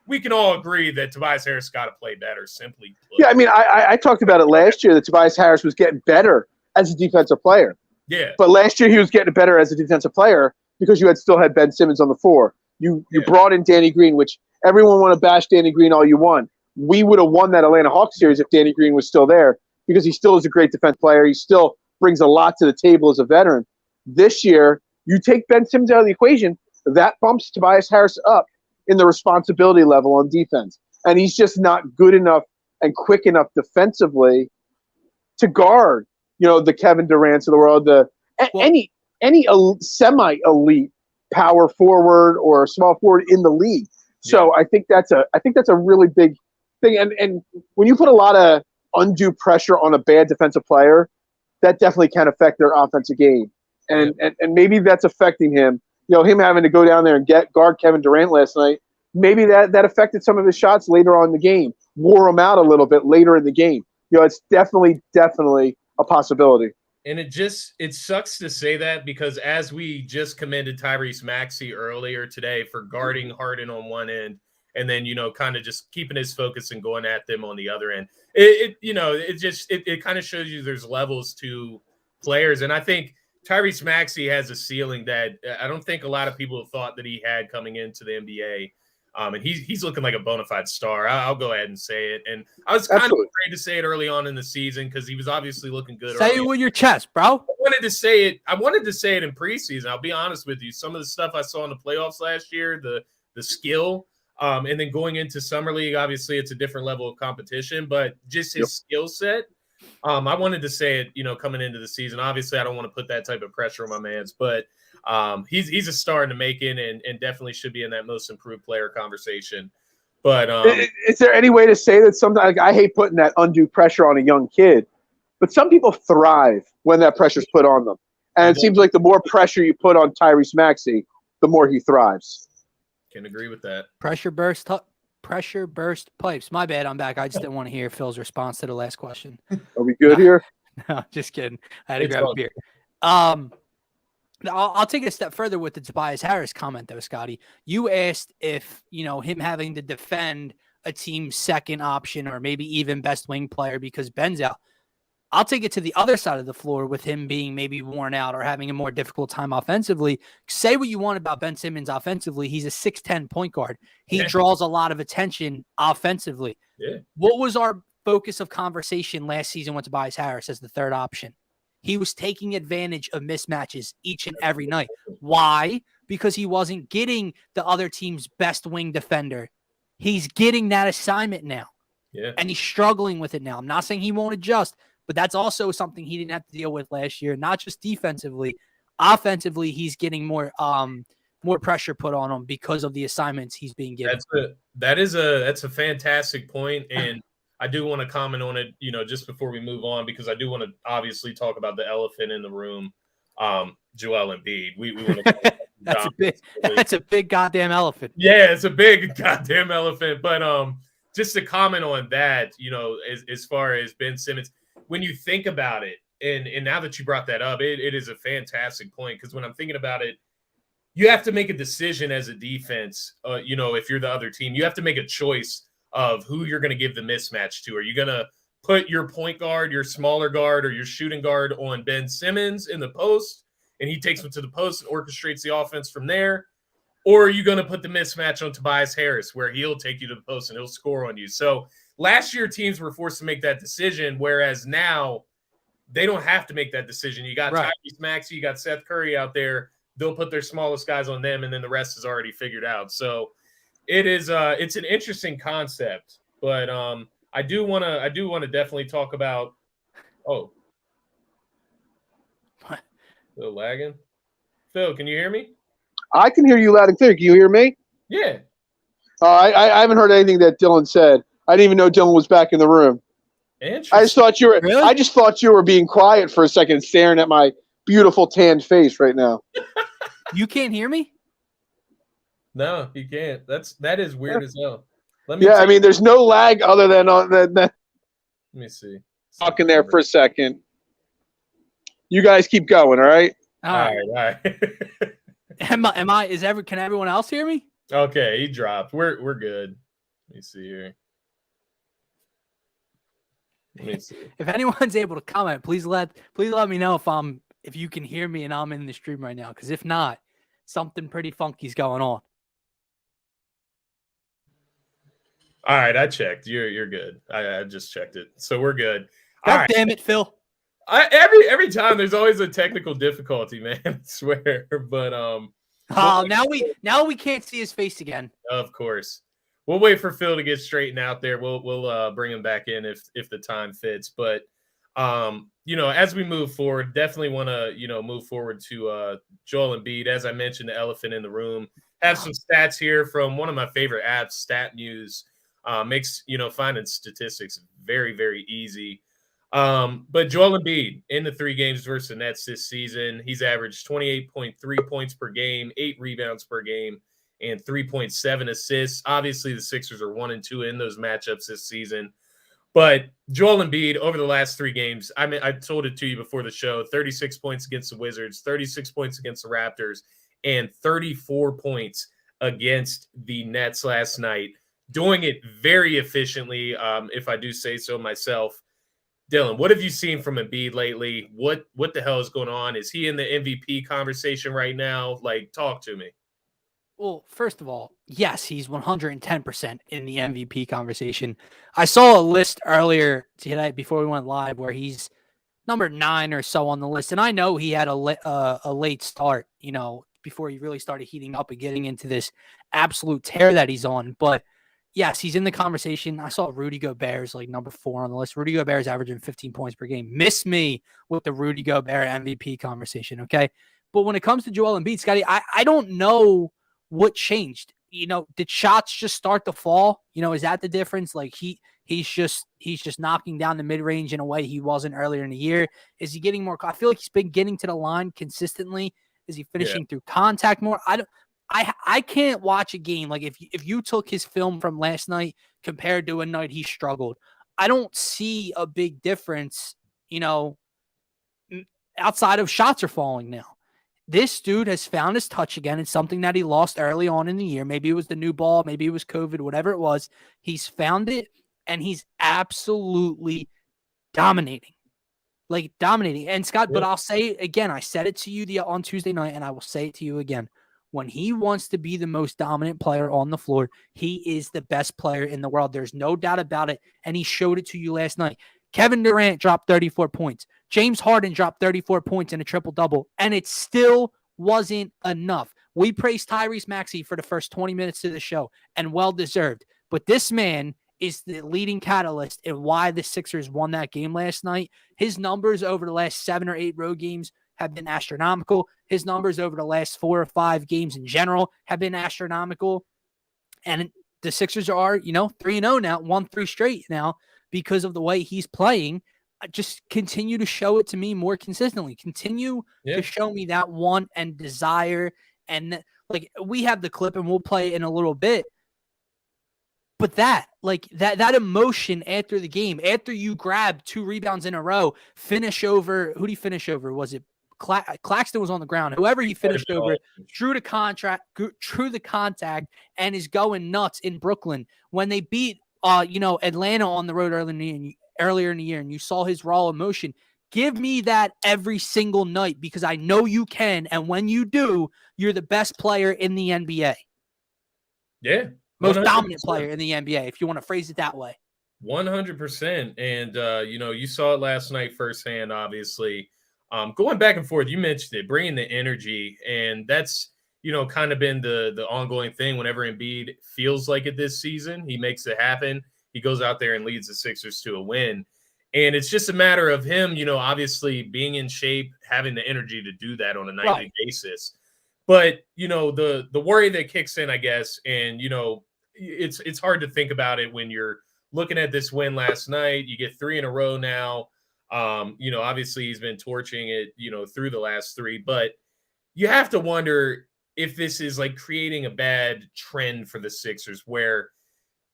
we can all agree that Tobias Harris got to play better, simply put. Yeah, I mean, I talked about it last year that Tobias Harris was getting better as a defensive player. Yeah. But last year he was getting better as a defensive player because you still had Ben Simmons on the floor. You brought in Danny Green, which everyone want to bash Danny Green all you want. We would have won that Atlanta Hawks series if Danny Green was still there, because he still is a great defense player. He still brings a lot to the table as a veteran. This year, you take Ben Simmons out of the equation, that bumps Tobias Harris up in the responsibility level on defense. And he's just not good enough and quick enough defensively to guard, the Kevin Durants of the world, any semi-elite power forward or small forward in the league. So I think that's a really big thing. And when you put a lot of undue pressure on a bad defensive player, that definitely can affect their offensive game. And maybe that's affecting him. Him having to go down there and guard Kevin Durant last night, maybe that affected some of his shots later on in the game, wore him out a little bit later in the game. It's definitely a possibility. And it sucks to say that, because as we just commended Tyrese Maxey earlier today for guarding Harden on one end, and then, kind of just keeping his focus and going at them on the other end. It kind of shows you there's levels to players. And I think Tyrese Maxey has a ceiling that I don't think a lot of people have thought that he had coming into the NBA. And he's looking like a bona fide star. I'll go ahead and say it. And I was kind of afraid to say it early on in the season because he was obviously looking good. Say it with your chest, bro. I wanted to say it in preseason. I'll be honest with you. Some of the stuff I saw in the playoffs last year, the skill, and then going into Summer League, obviously it's a different level of competition, but just his skill set. I wanted to say it, coming into the season. Obviously, I don't want to put that type of pressure on my mans, but he's a star in the making and definitely should be in that most improved player conversation. But is there any way to say that sometimes, I hate putting that undue pressure on a young kid, but some people thrive when that pressure's put on them. And it seems like the more pressure you put on Tyrese Maxey, the more he thrives. Can agree with that. Pressure burst pipes. My bad, I'm back. I just didn't want to hear Phil's response to the last question. Are we good here? No, just kidding. I had to grab a beer. I'll take it a step further with the Tobias Harris comment, though, Scotty. You asked if, him having to defend a team's second option or maybe even best wing player because Ben's out. I'll take it to the other side of the floor with him being maybe worn out or having a more difficult time offensively. Say what you want about Ben Simmons offensively. He's a 6'10" point guard. He draws a lot of attention offensively. Yeah. What was our focus of conversation last season with Tobias Harris as the third option? He was taking advantage of mismatches each and every night. Why? Because he wasn't getting the other team's best wing defender. He's getting that assignment now. Yeah. And he's struggling with it now. I'm not saying he won't adjust, but that's also something he didn't have to deal with last year, not just defensively. Offensively, he's getting more pressure put on him because of the assignments he's being given. That's a fantastic point, and I do want to comment on it, just before we move on, because I do want to obviously talk about the elephant in the room, Joel Embiid. We want to that's a big goddamn elephant. Yeah, it's a big goddamn elephant. But just to comment on that, as far as Ben Simmons, when you think about it, and now that you brought that up, it is a fantastic point, because when I'm thinking about it, you have to make a decision as a defense. If you're the other team, you have to make a choice of who you're going to give the mismatch to. Are you going to put your point guard, your smaller guard, or your shooting guard on Ben Simmons in the post, and he takes him to the post and orchestrates the offense from there? Or are you going to put the mismatch on Tobias Harris, where he'll take you to the post and he'll score on you? So last year, teams were forced to make that decision, whereas now they don't have to make that decision. You got Tyrese Maxey, you got Seth Curry out there. They'll put their smallest guys on them, and then the rest is already figured out. So it's an interesting concept, but I do want to definitely talk about. Oh, what? Still lagging. Phil, can you hear me? I can hear you loud and clear. Can you hear me? Yeah. I haven't heard anything that Dylan said. I didn't even know Dylan was back in the room. Interesting. I just thought you were. Really? I just thought you were being quiet for a second, staring at my beautiful tanned face right now. You can't hear me? No, you can't. That is weird as hell. I mean, there's no lag other than on that. Let me see. Talking there for a second. You guys keep going, all right? All right. Can everyone else hear me? Okay, he dropped. We're good. Let me see here. Let me see. If anyone's able to comment, please let me know if you can hear me and I'm in the stream right now. Because if not, something pretty funky's going on. All right, I checked. You're good. I just checked it, so we're good. God damn it, Phil! Every time there's always a technical difficulty, man. I swear, but now we can't see his face again. Of course, we'll wait for Phil to get straightened out there. We'll bring him back in if the time fits. But as we move forward, definitely want to move forward to Joel Embiid. As I mentioned, the elephant in the room. Have some stats here from one of my favorite apps, Stat Muse. Makes finding statistics very, very easy. But Joel Embiid in the 3 games versus the Nets this season, he's averaged 28.3 points per game, 8 rebounds per game, and 3.7 assists. Obviously, the Sixers are 1-2 in those matchups this season. But Joel Embiid over the last 3 games, I mean, I told it to you before the show, 36 points against the Wizards, 36 points against the Raptors, and 34 points against the Nets last night. Doing it very efficiently, if I do say so myself. Dylan, what have you seen from Embiid lately? What the hell is going on? Is he in the MVP conversation right now? Like, talk to me. Well, first of all, yes, he's 110% in the MVP conversation. I saw a list earlier today before we went live where he's number 9 or so on the list, and I know he had a late start, before he really started heating up and getting into this absolute tear that he's on, but yes, he's in the conversation. I saw Rudy Gobert's like number 4 on the list. Rudy Gobert's averaging 15 points per game. Miss me with the Rudy Gobert MVP conversation, okay? But when it comes to Joel Embiid, Scotty, I don't know what changed. Did shots just start to fall? Is that the difference? Like he's just knocking down the mid-range in a way he wasn't earlier in the year. Is he getting more? I feel like he's been getting to the line consistently. Is he finishing through contact more? I can't watch a game. Like if you took his film from last night compared to a night he struggled, I don't see a big difference, outside of shots are falling now. This dude has found his touch again. It's something that he lost early on in the year. Maybe it was the new ball. Maybe it was COVID, whatever it was. He's found it, and he's absolutely dominating. Like dominating. And Scott, but I'll say it again, I said it to you on Tuesday night, and I will say it to you again. When he wants to be the most dominant player on the floor, he is the best player in the world. There's no doubt about it. And he showed it to you last night. Kevin Durant dropped 34 points. James Harden dropped 34 points in a triple-double. And it still wasn't enough. We praised Tyrese Maxey for the first 20 minutes of the show, and well-deserved. But this man is the leading catalyst in why the Sixers won that game last night. His numbers over the last 7 or 8 road games have been astronomical. His numbers over the last 4 or 5 games in general have been astronomical. And the Sixers are, 3-0 now, 1-3 straight now because of the way he's playing. Just continue to show it to me more consistently. Continue to show me that want and desire. And like we have the clip and we'll play it in a little bit. But that emotion after the game, after you grab 2 rebounds in a row, finish over, who did he finish over? Was it Claxton was on the ground. Whoever he finished over, drew the contact, and is going nuts in Brooklyn. When they beat Atlanta on the road earlier in the year, and you saw his raw emotion. Give me that every single night, because I know you can, and when you do, you're the best player in the NBA. Yeah. Most dominant player in the NBA, if you want to phrase it that way. 100%. And, you saw it last night firsthand, obviously. Going back and forth, you mentioned it, bringing the energy. And that's, kind of been the ongoing thing whenever Embiid feels like it this season. He makes it happen. He goes out there and leads the Sixers to a win. And it's just a matter of him, obviously being in shape, having the energy to do that on a nightly basis. But, the worry that kicks in, I guess, and, it's hard to think about it when you're looking at this win last night. You get 3 in a row now. Obviously he's been torching it, through the last 3. But you have to wonder if this is like creating a bad trend for the Sixers, where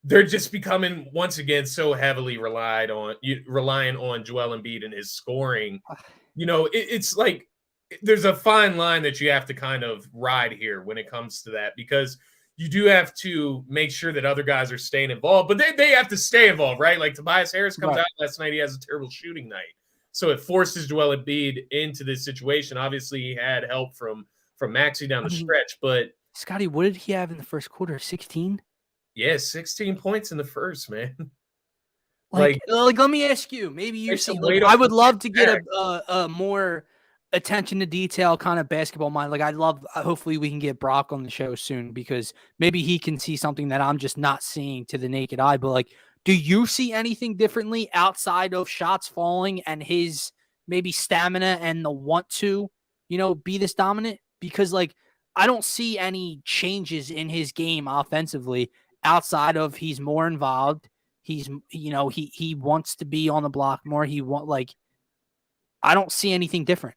they're just becoming once again so heavily reliant on Joel Embiid and his scoring. It's like there's a fine line that you have to kind of ride here when it comes to that, because you do have to make sure that other guys are staying involved, but they have to stay involved, right? Like Tobias Harris comes out last night. He has a terrible shooting night. So it forces Joel Embiid into this situation. Obviously, he had help from Maxey down the stretch, but Scotty, what did he have in the first quarter? 16? Yeah, 16 points in the first, man. Like, let me ask you, maybe you see, I would love to get a more attention to detail kind of basketball mind. Like, hopefully we can get Brock on the show soon, because maybe he can see something that I'm just not seeing to the naked eye. But like, do you see anything differently outside of shots falling and his maybe stamina and the want to, be this dominant? Because like, I don't see any changes in his game offensively outside of he's more involved. He's, he wants to be on the block more. I don't see anything different.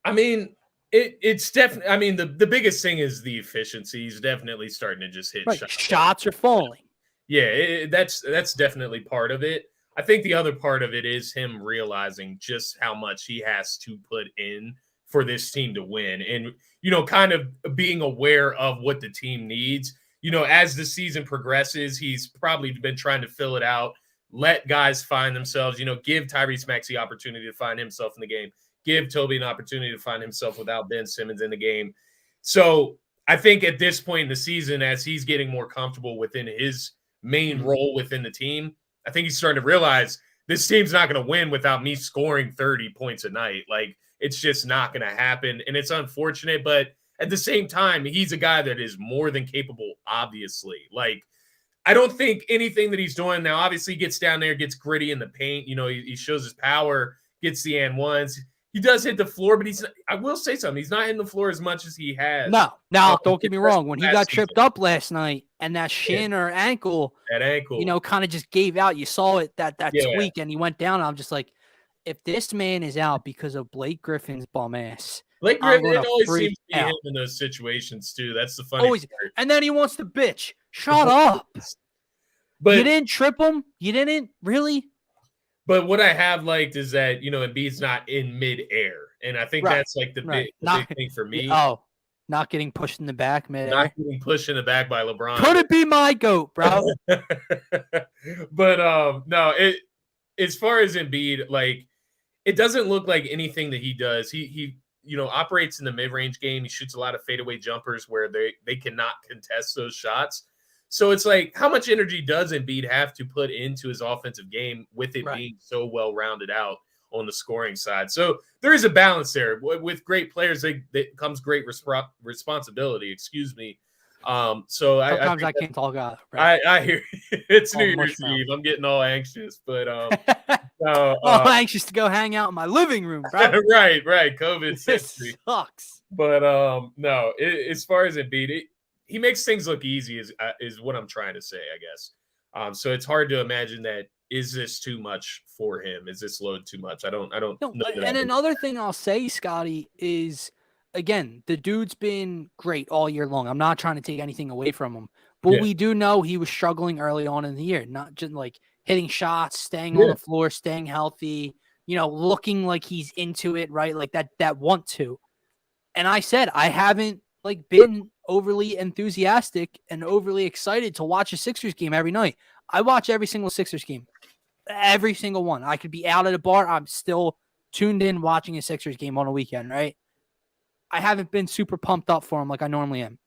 I mean, it's definitely, I mean, the biggest thing is the efficiency. He's definitely starting to just hit shots. Shots are falling. Yeah, that's definitely part of it. I think the other part of it is him realizing just how much he has to put in for this team to win, and, kind of being aware of what the team needs. As the season progresses, he's probably been trying to fill it out, let guys find themselves, give Tyrese Maxey opportunity to find himself in the game, give Toby an opportunity to find himself without Ben Simmons in the game. So I think at this point in the season, as he's getting more comfortable within his main role within the team, I think he's starting to realize this team's not going to win without me scoring 30 points a night. Like, it's just not going to happen. And it's unfortunate, but at the same time, he's a guy that is more than capable, obviously. Like, I don't think anything that he's doing now, obviously he gets down there, gets gritty in the paint. He shows his power, gets the and ones. He does hit the floor, but I will say something. He's not hitting the floor as much as he has. No. Now, don't get me wrong. When he got tripped up last night and that shin or ankle, kind of just gave out. You saw it, that tweak, and he went down. I'm just like, if this man is out because of Blake Griffin's bum ass, Blake Griffin, it always seems to be him in those situations too. That's the funny part. And then he wants to bitch. Shut up. But you didn't trip him. You didn't really. But what I have liked is that, Embiid's not in midair. And I think that's like the big thing for me. Oh, not getting pushed in the back, man. Not getting pushed in the back by LeBron. Could it be my GOAT, bro? But no, as far as Embiid, like, it doesn't look like anything that he does. He operates in the mid-range game. He shoots a lot of fadeaway jumpers where they cannot contest those shots. So it's like, how much energy does Embiid have to put into his offensive game with it being so well rounded out on the scoring side? So there is a balance there. With great players, there comes great responsibility. Excuse me. So sometimes I can't talk out. I hear it's New Year's Eve. I'm getting all anxious, but anxious to go hang out in my living room, bro. right. COVID sucks. But no, as far as Embiid, he makes things look easy, is what I'm trying to say, I guess. So it's hard to imagine that. Is this too much for him? Is this load too much? I don't know. And another thing I'll say, Scotty, is, again, the dude's been great all year long. I'm not trying to take anything away from him, But we do know he was struggling early on in the year, not just like hitting shots, staying on the floor, staying healthy, looking like he's into it, right? Like that want to. And I said, I haven't been overly enthusiastic and overly excited to watch a Sixers game every night. I watch every single Sixers game, every single one. I could be out at a bar. I'm still tuned in watching a Sixers game on a weekend, right? I haven't been super pumped up for him like I normally am.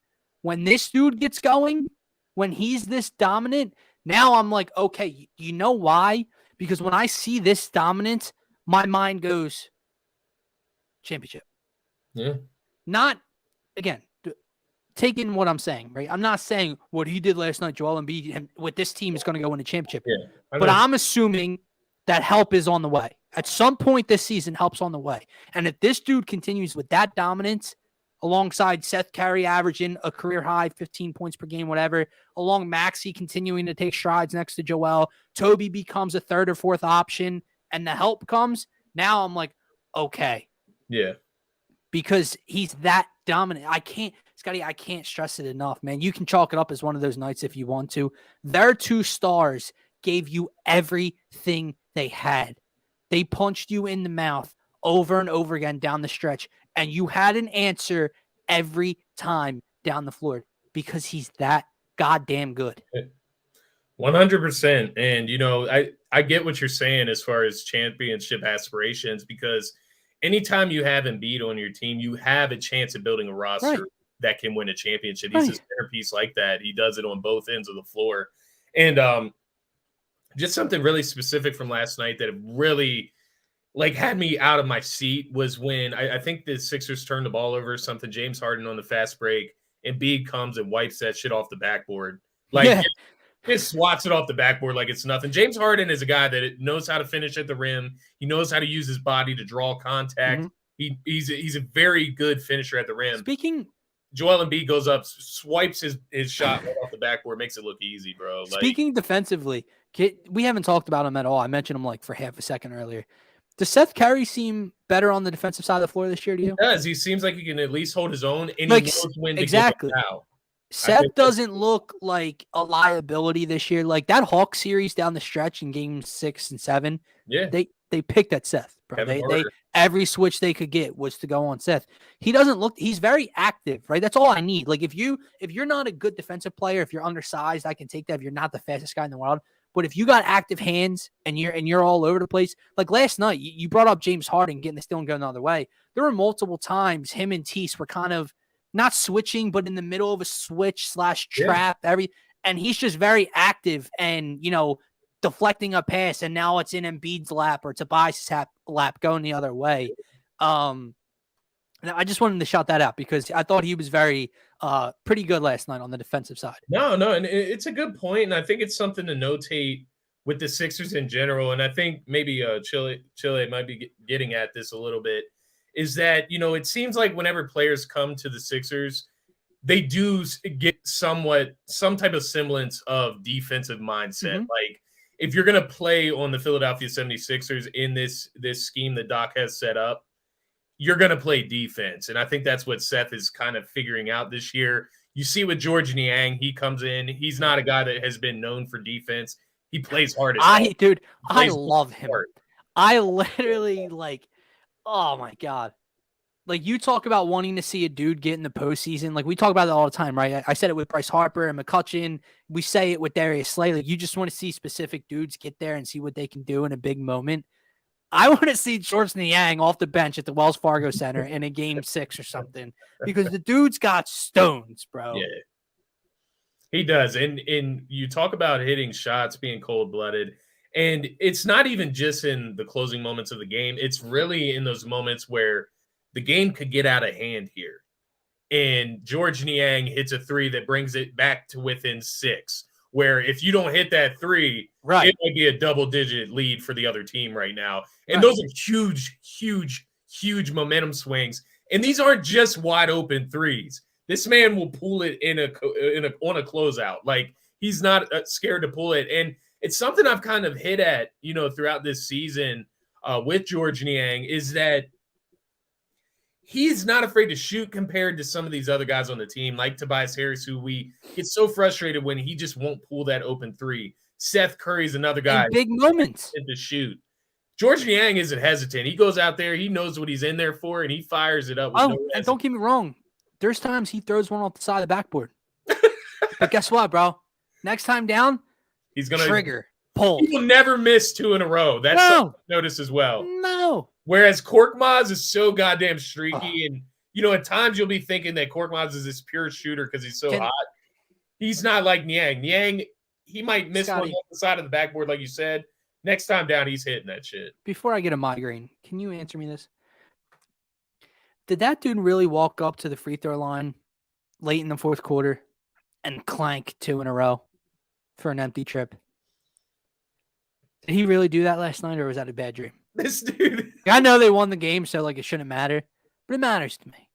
When this dude gets going, when he's this dominant, now I'm like, okay, you know why? Because when I see this dominance, my mind goes championship. Yeah. Not, again, taking what I'm saying, right? I'm not saying what he did last night, Joel Embiid, with this team is going to go win a championship. Yeah. But I'm assuming that help is on the way. At some point this season, help's on the way. And if this dude continues with that dominance, alongside Seth Curry averaging a career high 15 points per game, whatever, along Maxey continuing to take strides next to Joel, Toby becomes a third or fourth option, and the help comes, now I'm like, okay. Yeah. Because he's that dominant. Scotty, I can't stress it enough, man. You can chalk it up as one of those nights if you want to. Their two stars gave you everything they had. They punched you in the mouth over and over again down the stretch, and you had an answer every time down the floor because he's that goddamn good. 100%. And, I get what you're saying as far as championship aspirations, because anytime you have Embiid on your team, you have a chance of building a roster that can win a championship. He's a centerpiece like that. He does it on both ends of the floor. And just something really specific from last night that really had me out of my seat was when I think the Sixers turned the ball over or something. James Harden on the fast break, and Embiid comes and wipes that shit off the backboard. Just swats it off the backboard like it's nothing. James Harden is a guy that knows how to finish at the rim. He knows how to use his body to draw contact. Mm-hmm. He's a very good finisher at the rim. Joel Embiid goes up, swipes his shot right off the backboard, makes it look easy, bro. Speaking defensively, we haven't talked about him at all. I mentioned him for half a second earlier. Does Seth Curry seem better on the defensive side of the floor this year to you? He does. He seems like he can at least hold his own, and he knows when to give it out. Seth doesn't look like a liability this year. Like that Hawks series down the stretch in games 6 and 7. Yeah. They picked at Seth, bro. They every switch they could get was to go on Seth. He doesn't look, he's very active, right? That's all I need. Like if you're not a good defensive player, if you're undersized, I can take that if you're not the fastest guy in the world. But if you got active hands and you're all over the place, like last night, you brought up James Harden getting the steal and going the other way. There were multiple times him and Tyrese were kind of not switching, but in the middle of a switch / trap, and he's just very active and, deflecting a pass, and now it's in Embiid's lap or Tobias' lap going the other way. I just wanted to shout that out because I thought he was pretty good last night on the defensive side. No, and it's a good point, and I think it's something to notate with the Sixers in general, and I think maybe Chile might be getting at this a little bit, is that, it seems like whenever players come to the Sixers, they do get some type of semblance of defensive mindset. Mm-hmm. Like, if you're going to play on the Philadelphia 76ers in this scheme that Doc has set up, you're going to play defense. And I think that's what Seth is kind of figuring out this year. You see with George Niang, he comes in. He's not a guy that has been known for defense. He plays hard as hell. I love him. I literally oh my God. Like you talk about wanting to see a dude get in the postseason. Like we talk about that all the time, right? I said it with Bryce Harper and McCutcheon. We say it with Darius Slay. Like you just want to see specific dudes get there and see what they can do in a big moment. I want to see George Niang off the bench at the Wells Fargo Center in a game 6 or something because the dude's got stones, bro. Yeah, he does. And you talk about hitting shots, being cold-blooded, and it's not even just in the closing moments of the game. It's really in those moments where the game could get out of hand here. And George Niang hits a 3 that brings it back to within 6, where if you don't hit that 3, it might be a double-digit lead for the other team right now. And those are huge, huge, huge momentum swings. And these aren't just wide-open 3s. This man will pull it on a closeout. Like, he's not scared to pull it. And it's something I've kind of hit at, throughout this season with George Niang, is that he's not afraid to shoot compared to some of these other guys on the team, like Tobias Harris, who we get so frustrated when he just won't pull that open three. Seth Curry's another guy. In big moments. To shoot. George Niang isn't hesitant. He goes out there, he knows what he's in there for, and he fires it up. And don't get me wrong. There's times he throws one off the side of the backboard. But guess what, bro? Next time down, he's going to trigger, pull. He will never miss 2 in a row. That's something to notice as well. No. Whereas Korkmaz is so goddamn streaky. And, at times you'll be thinking that Korkmaz is this pure shooter because he's so hot. He's not like Niang. Niang, he might miss one off the side of the backboard, like you said. Next time down, he's hitting that shit. Before I get a migraine, can you answer me this? Did that dude really walk up to the free throw line late in the fourth quarter and clank 2 in a row for an empty trip? Did he really do that last night, or was that a bad dream? This dude. I know they won the game, so it shouldn't matter, but it matters to me.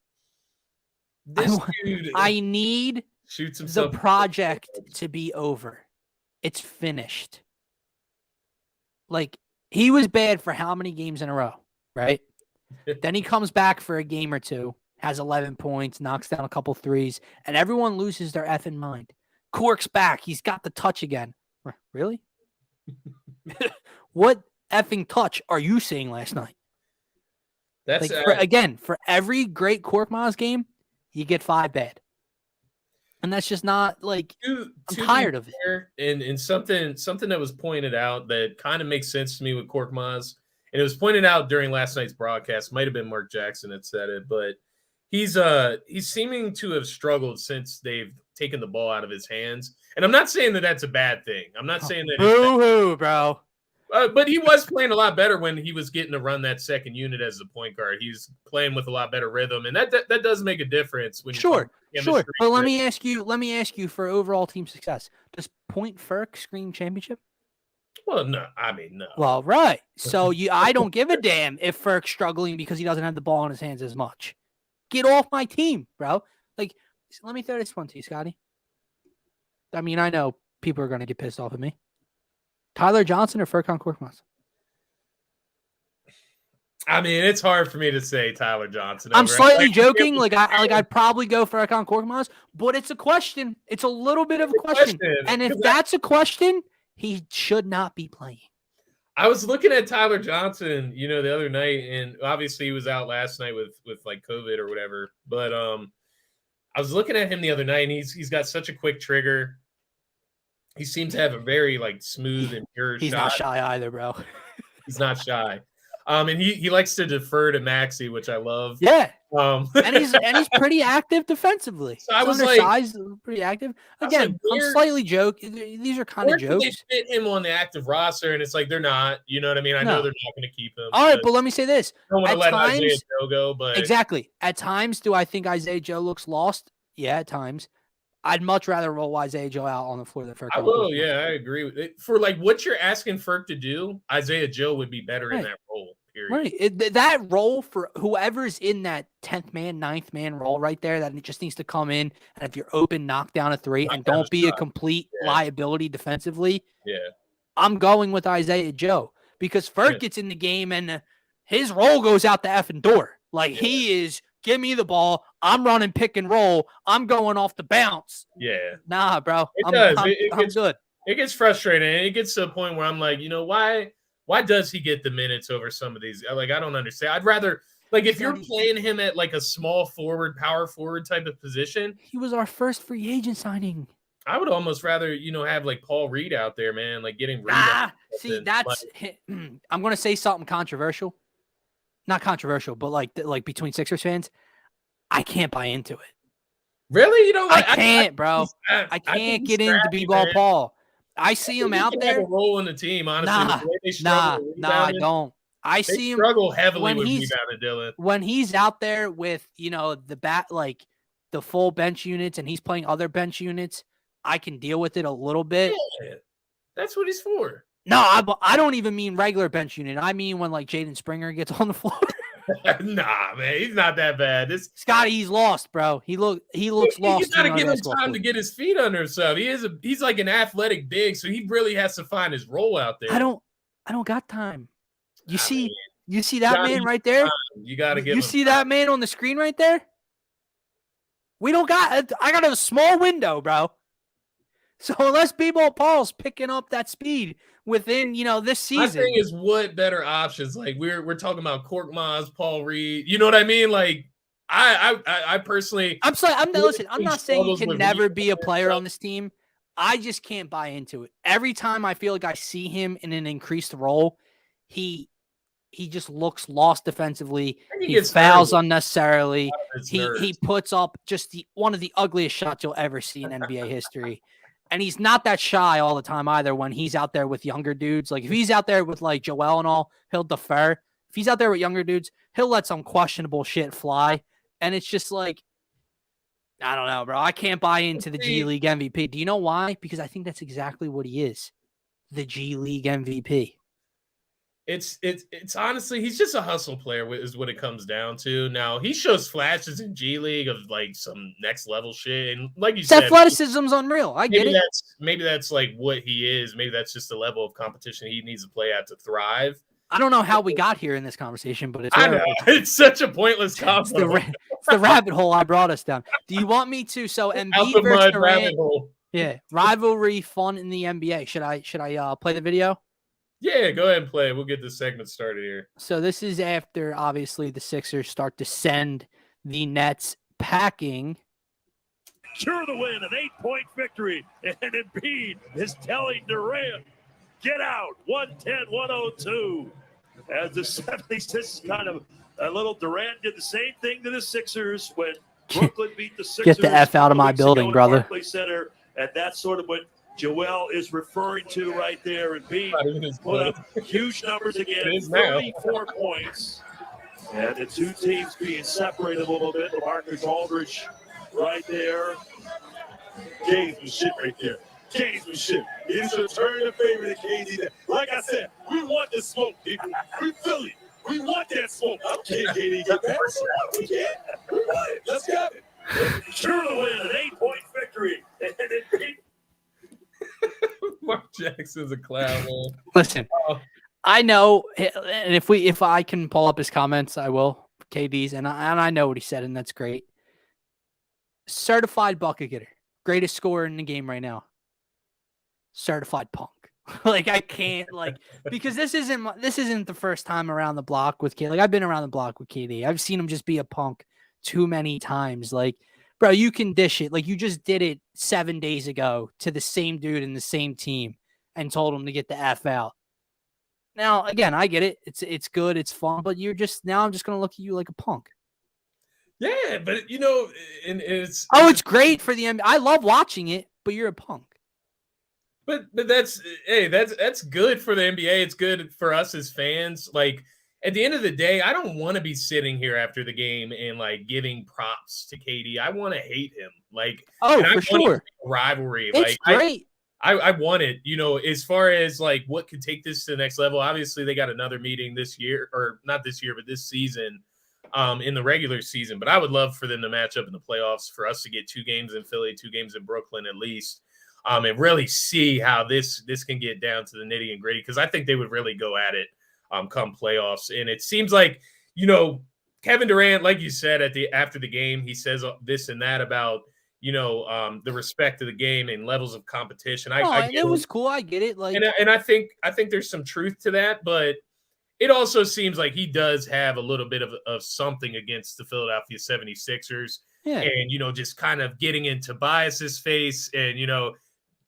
This dude. I need the project to be over. It's finished. He was bad for how many games in a row, right? Then he comes back for a game or two, has 11 points, knocks down a couple threes, and everyone loses their effing mind. Cork's back. He's got the touch again. Really? What effing touch are you seeing last night? That's for every great Korkmaz game, you get 5 bad. And that's just not I'm tired of it. And something that was pointed out that kind of makes sense to me with Korkmaz, and it was pointed out during last night's broadcast. Might have been Mark Jackson that said it, but he's seeming to have struggled since they've taken the ball out of his hands. And I'm not saying that that's a bad thing. I'm not saying that. Boo-hoo, bro. But he was playing a lot better when he was getting to run that second unit as the point guard. He's playing with a lot better rhythm, and that does make a difference. When sure. But let me ask you for overall team success. Does Point Ferk scream championship? Well, no. I mean, no. Well, right. So I don't give a damn if Ferk's struggling because he doesn't have the ball in his hands as much. Get off my team, bro. Let me throw this one to you, Scotty. I mean, I know people are going to get pissed off at me. Tyler Johnson or Furkan Korkmaz? I mean, it's hard for me to say Tyler Johnson. I'm slightly joking. I'd probably go Furkan Korkmaz, but it's a question. It's a little bit of a question. And if that's a question, he should not be playing. I was looking at Tyler Johnson, the other night, and obviously he was out last night with COVID or whatever. But I was looking at him the other night, and he's got such a quick trigger. He seems to have a very smooth and pure shot. He's not shy either, bro. He's not shy. And he likes to defer to Maxey, which I love. Yeah. And he's pretty active defensively. So I was pretty active. Again, I'm slightly joking. These are kind of jokes. They fit him on the active roster, and it's they're not. You know what I mean? I know they're not going to keep him. All right, but let me say this. I don't want to let Isaiah Joe go, but exactly. At times, do I think Isaiah Joe looks lost? Yeah, at times. I'd much rather roll Isaiah Joe out on the floor than Ferk. I will, yeah, I agree with it. For what you're asking Ferk to do, Isaiah Joe would be better in that role. Period. Right, that role for whoever's in that 10th man, 9th man role right there, that it just needs to come in, and if you're open, knock down a 3, and don't be a complete liability defensively. Yeah, I'm going with Isaiah Joe because Ferk gets in the game and his role goes out the effing door. He is. Give me the ball. I'm running pick and roll. I'm going off the bounce. Yeah. Nah, bro. I'm good. It gets frustrating. And it gets to a point where I'm like, why does he get the minutes over some of these? I don't understand. I'd rather, if you're playing him at a small forward, power forward type of position. He was our first free agent signing. I would almost rather, have Paul Reed out there, man, getting rebounds. See, that's I'm going to say something controversial. Not controversial, but between Sixers fans, I can't buy into it. Really? I can't, bro. I can't get into B-ball Paul. I see him out there. Have a role in the team, honestly. Nah, I don't. I see him struggle heavily with rebounding, Dylan. When he's out there with the full bench units and he's playing other bench units, I can deal with it a little bit. Yeah, that's what he's for. No, I don't even mean regular bench unit. I mean when Jaden Springer gets on the floor. Nah, man, he's not that bad. Scotty, he's lost, bro. He looks lost. You got to give him time to get his feet under himself. He's like an athletic big, so he really has to find his role out there. I don't got time. You see, You see that man right there? You got to give You him see time. that man on the screen right there? I got a small window, bro. So unless B-Ball Paul's picking up that speed within, this season. My thing is, what better options? Like we're talking about Korkmaz, Paul Reed. You know what I mean? Like I personally, Listen, I'm not saying he struggles can with never Reed be a player and on this team. I just can't buy into it. Every time I feel like I see him in an increased role, he just looks lost defensively. He gets fouls nervous. unnecessarily. It's He nerves. puts up just one of the ugliest shots you'll ever see in NBA history. And he's not that shy all the time either when he's out there with younger dudes. Like if he's out there with like Joel and all, he'll defer. If he's out there with younger dudes, he'll let some questionable shit fly. And it's just like, I don't know, bro. I can't buy into the G League MVP. Do you know why? Because I think that's exactly what he is. The G League MVP. It's honestly, he's just a hustle player is what it comes down to. Now he shows flashes in G League of like some next level shit, and like you said, athleticism's unreal. I get it. Maybe that's like what he is. Maybe that's just the level of competition he needs to play at to thrive. I don't know how we got here in this conversation, but I know it's such a pointless combo. It's the rabbit hole I brought us down. Do you want me to? So Embiid versus Durant. Yeah, rivalry fun in the NBA. Should I play the video? Yeah, go ahead and play. We'll get this segment started here. So this is after, obviously, the Sixers start to send the Nets packing. Secure the win, an 8-point victory. And Embiid is telling Durant, get out, 110-102. As the 70s, this is kind of a little Durant did the same thing to the Sixers when Brooklyn beat the Sixers. Get the F out of my building, brother. Barclays Center, and that's sort of what Joel is referring to right there. And Embiid put up huge numbers again, 34 points. And the two teams being separated a little bit. LaMarcus Aldridge right there. James was shit right there. James was shit. He's returning the favor to KD. Like I said, we want the smoke, people. We feel it. We want that smoke. I don't care, KD. Get back. We can. We want it. Let's get it. Sure to win an 8-point victory. And then Mark Jackson's a clown, man. Listen, I know, and if I can pull up his comments, I will. KD's, and I know what he said, and that's great. Certified bucket getter, greatest scorer in the game right now. Certified punk. Like I can't because this isn't the first time around the block with KD. Like I've been around the block with KD. I've seen him just be a punk too many times. Like, bro, you can dish it. Like you just did it 7 days ago to the same dude in the same team and told him to get the F out. Now, again, I get it. It's good. It's fun. But I'm just going to look at you like a punk. Yeah, but and it's great for the NBA. I love watching it, but you're a punk. But that's good for the NBA. It's good for us as fans. Like at the end of the day, I don't want to be sitting here after the game and like giving props to KD. I want to hate him. Like for sure, rivalry. It's like great. I want it. As far as like what could take this to the next level. Obviously, they got another meeting this year, or not this year, but this season, in the regular season. But I would love for them to match up in the playoffs. For us to get 2 games in Philly, 2 games in Brooklyn at least. And really see how this can get down to the nitty and gritty, because I think they would really go at it come playoffs. And it seems like, Kevin Durant, like you said after the game, he says this and that about the respect of the game and levels of competition. It was cool. I get it. And I think there's some truth to that, but it also seems like he does have a little bit of something against the Philadelphia 76ers. Yeah. And just kind of getting in Tobias's face and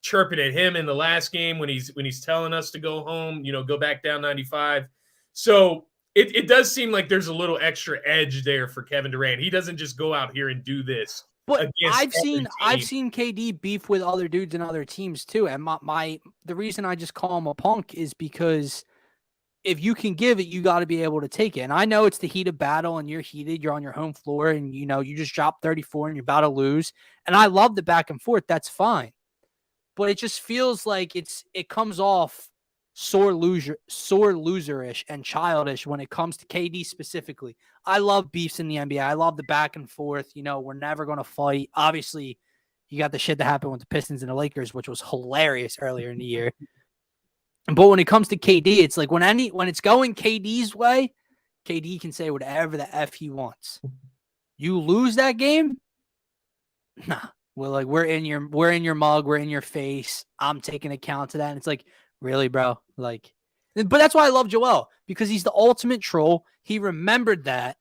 chirping at him in the last game when he's telling us to go home, go back down 95. So it does seem like there's a little extra edge there for Kevin Durant. He doesn't just go out here and do this. But I've seen KD beef with other dudes and other teams too. And the reason I just call him a punk is because if you can give it, you got to be able to take it. And I know it's the heat of battle and you're heated, you're on your home floor and you just dropped 34 and you're about to lose. And I love the back and forth. That's fine. But it just feels like it comes off sore loserish and childish when it comes to KD specifically. I love beefs in the NBA. I love the back and forth. We're never going to fight. Obviously, you got the shit that happened with the Pistons and the Lakers, which was hilarious earlier in the year. But when it comes to KD, it's like when it's going KD's way, KD can say whatever the F he wants. You lose that game? Nah. We're in your mug, we're in your face. I'm taking account of that. And it's like, really, bro? Like, but that's why I love Joel, because he's the ultimate troll. He remembered that.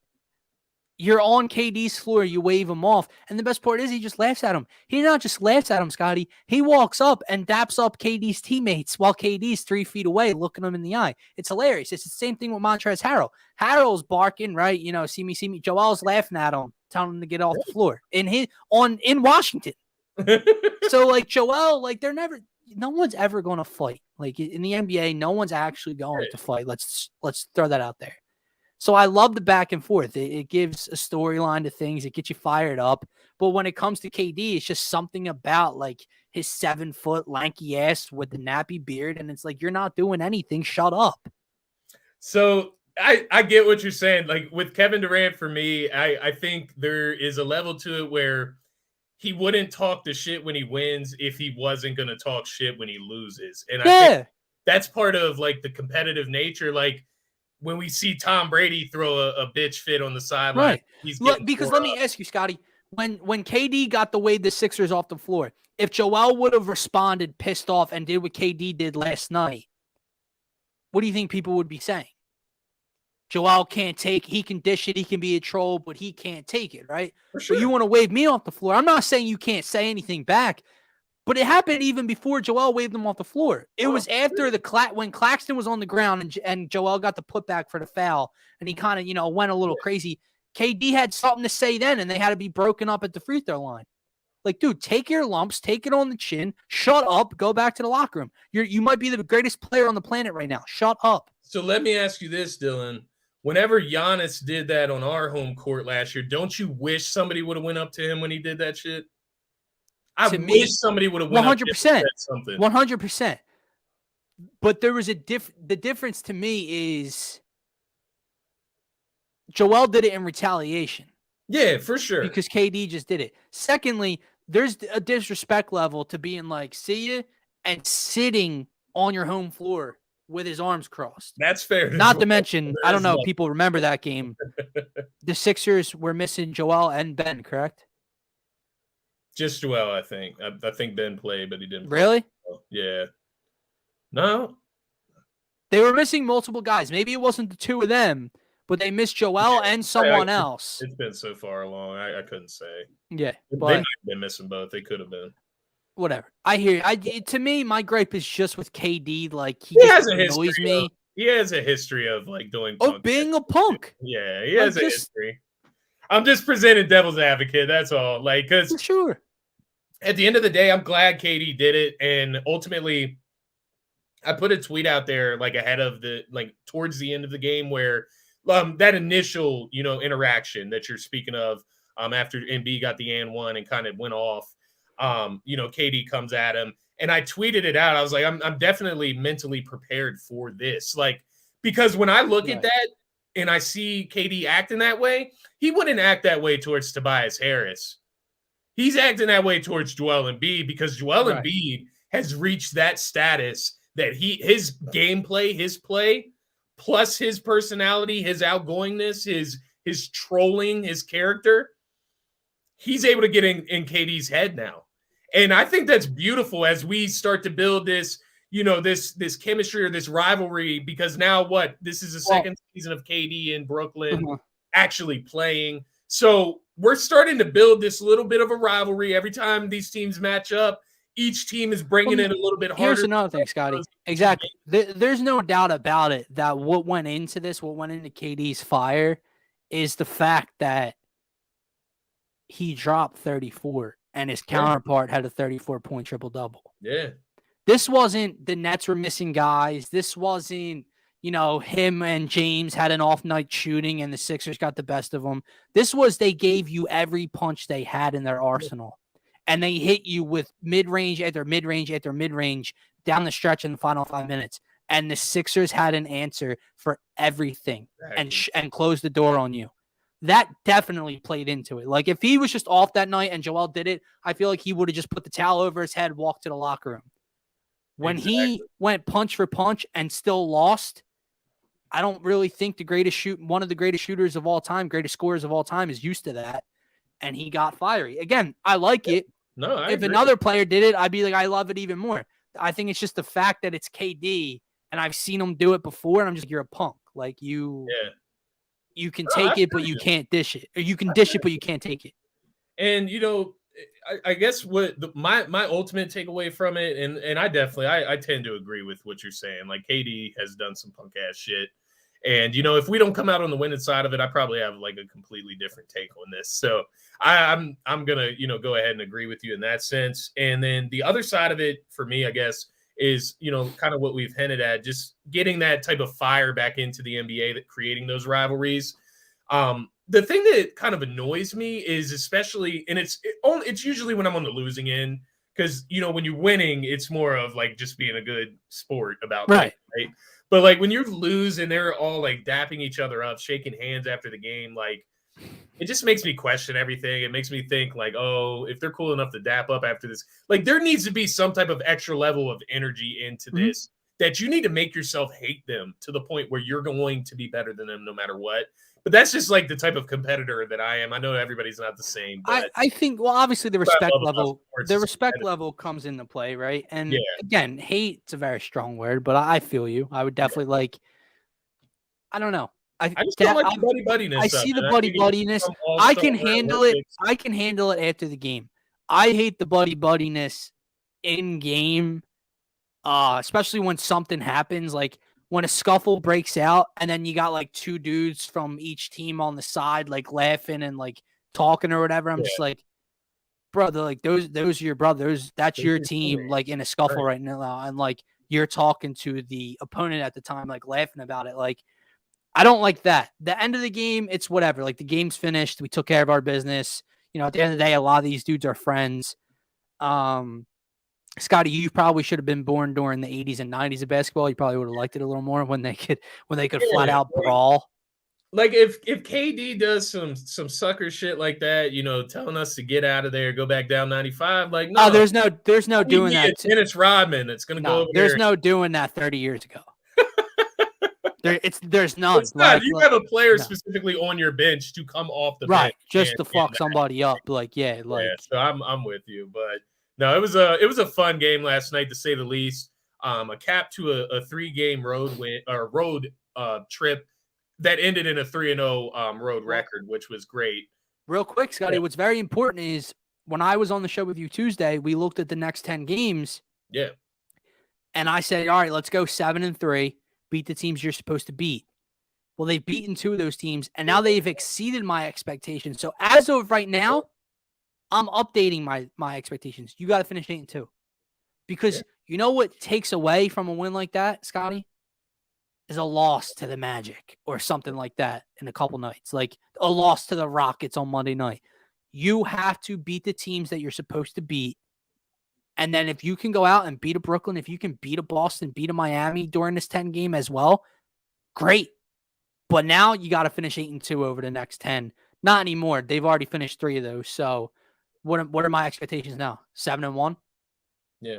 You're on KD's floor, you wave him off. And the best part is he just laughs at him. He not just laughs at him, Scotty. He walks up and daps up KD's teammates while KD's 3 feet away, looking him in the eye. It's hilarious. It's the same thing with Montrezl Harrell. Harrell's barking, right? You know, see me. Joel's laughing at him, telling him to get off the floor in Washington. So, like, Joel, like, no one's ever going to fight. Like, in the NBA, no one's actually going to fight. Let's throw that out there. So I love the back and forth. It gives a storyline to things. It gets you fired up. But when it comes to KD, it's just something about, like, his 7-foot lanky ass with the nappy beard. And it's like, you're not doing anything. Shut up. So I get what you're saying. Like, with Kevin Durant, for me, I think there is a level to it where he wouldn't talk the shit when he wins if he wasn't going to talk shit when he loses. And I think that's part of, like, the competitive nature. Like, when we see Tom Brady throw a bitch fit on the sideline, right? Because let me ask you, Scotty, when KD got the way the Sixers off the floor, if Joel would have responded pissed off and did what KD did last night, what do you think people would be saying? Joel can't he can dish it, he can be a troll, but he can't take it, right? For sure. But you want to wave me off the floor. I'm not saying you can't say anything back, but it happened even before Joel waved him off the floor. It was after when Claxton was on the ground and Joel got the putback for the foul, and he kind of, went a little crazy. KD had something to say then, and they had to be broken up at the free throw line. Like, dude, take your lumps, take it on the chin, shut up, go back to the locker room. You might be the greatest player on the planet right now. Shut up. So let me ask you this, Dylan. Whenever Giannis did that on our home court last year, don't you wish somebody would have went up to him when he did that shit? I wish somebody would have went 100%, up to him and said something. 100%. But there was the difference to me is Joel did it in retaliation. Yeah, for sure. Because KD just did it. Secondly, there's a disrespect level to being like, see ya, and sitting on your home floor with his arms crossed. That's fair. Not to mention, I don't know if people remember that game. The Sixers were missing Joel and Ben, correct? Just Joel, I think. I think Ben played, but he didn't play. Really? Yeah. No. They were missing multiple guys. Maybe it wasn't the two of them, but they missed Joel and someone else. It's been so far along. I couldn't say. Yeah. They might have been missing both. They could have been. Whatever. I hear you. To me, my gripe is just with KD. Like, he has a annoys me. He has a history of, like, doing punk being a punk. Yeah, he has a history. I'm just presenting devil's advocate. That's all. Like, because sure. At the end of the day, I'm glad KD did it. And ultimately, I put a tweet out there, like, ahead of towards the end of the game where that initial, interaction that you're speaking of after Embiid got the and one and kind of went off, KD comes at him. And I tweeted it out. I was like, I'm definitely mentally prepared for this. Like, because when I look at that and I see KD acting that way, he wouldn't act that way towards Tobias Harris. He's acting that way towards Joel Embiid because Joel Embiid has reached that status that his gameplay, his play, plus his personality, his outgoingness, his trolling, his character, he's able to get in KD's head now. And I think that's beautiful as we start to build this, this chemistry or this rivalry, because now this is the second season of KD in Brooklyn actually playing. So we're starting to build this little bit of a rivalry. Every time these teams match up, each team is bringing in a little bit harder. Here's another thing, Scotty. Exactly. There's no doubt about it that what went into KD's fire is the fact that he dropped 34 and his counterpart had a 34-point triple-double. Yeah. This wasn't the Nets were missing guys. This wasn't, him and James had an off night shooting and the Sixers got the best of them. This was they gave you every punch they had in their arsenal. And they hit you with mid-range after mid-range after mid-range down the stretch in the final 5 minutes. And the Sixers had an answer for everything and closed the door on you. That definitely played into it. Like, if he was just off that night and Joel did it, I feel like he would have just put the towel over his head, walked to the locker room. When he went punch for punch and still lost, I don't really think one of the greatest shooters of all time, greatest scorers of all time is used to that. And he got fiery. Again, I like it. No, I if agree. Another player did it, I'd be like, I love it even more. I think it's just the fact that it's KD and I've seen him do it before. And I'm just like, you're a punk. Like you can take it, but you can't dish it. Or you can dish it, but you can't take it. And, I guess what my ultimate takeaway from it, and I definitely, I tend to agree with what you're saying. Like KD has done some punk ass shit. And, if we don't come out on the winning side of it, I probably have like a completely different take on this. So I'm going to, go ahead and agree with you in that sense. And then the other side of it for me, I guess, is, kind of what we've hinted at, just getting that type of fire back into the NBA, that creating those rivalries. The thing that kind of annoys me is especially, and it's usually when I'm on the losing end, because, when you're winning, it's more of like just being a good sport about right. It, right? But like when you lose and they're all like dapping each other up, shaking hands after the game, like it just makes me question everything. It makes me think like, oh, if they're cool enough to dap up after this, like there needs to be some type of extra level of energy into this, that you need to make yourself hate them to the point where you're going to be better than them no matter what. But that's just like the type of competitor that I am. I know everybody's not the same. But I think, well, obviously the respect level comes into play, right? And again, hate's a very strong word, but I feel you. I would definitely I don't know. I just don't like the buddy-buddiness. I see the buddy-buddiness. I can handle it. I can handle it after the game. I hate the buddy-buddiness in game, especially when something happens, like when a scuffle breaks out and then you got like two dudes from each team on the side, like laughing and like talking or whatever. I'm just like, brother, like those are your brothers. That's your team, like in a scuffle right now. And like you're talking to the opponent at the time, like laughing about it. Like, I don't like that. The end of the game, it's whatever. Like the game's finished. We took care of our business. At the end of the day, a lot of these dudes are friends. Scotty, you probably should have been born during the 80s and 90s of basketball. You probably would have liked it a little more when they could flat out brawl. Like if KD does some sucker shit like that, telling us to get out of there, go back down 95, like no, there's no doing that. Dennis Rodman, it's gonna go over there's there. No doing that 30 years ago. There's none. It's not. You have a player specifically on your bench to come off the bench just to fuck somebody up. Like so I'm with you, but no, it was a fun game last night to say the least. A cap to a 3-game road trip that ended in a 3-0 road record, which was great. Real quick, Scotty, what's very important is when I was on the show with you Tuesday, we looked at the next 10 games. Yeah. And I said, all right, let's go 7-3. Beat the teams you're supposed to beat. Well, they've beaten 2 of those teams, and now they've exceeded my expectations. So as of right now, I'm updating my expectations. You got to finish 8-2. Because you know what takes away from a win like that, Scotty? Is a loss to the Magic or something like that in a couple nights. Like a loss to the Rockets on Monday night. You have to beat the teams that you're supposed to beat. And then if you can go out and beat a Brooklyn, if you can beat a Boston, beat a Miami during this 10 game as well, great. But now you got to finish 8-2 over the next 10. Not anymore. They've already finished 3 of those. So what are my expectations now? 7-1? Yeah.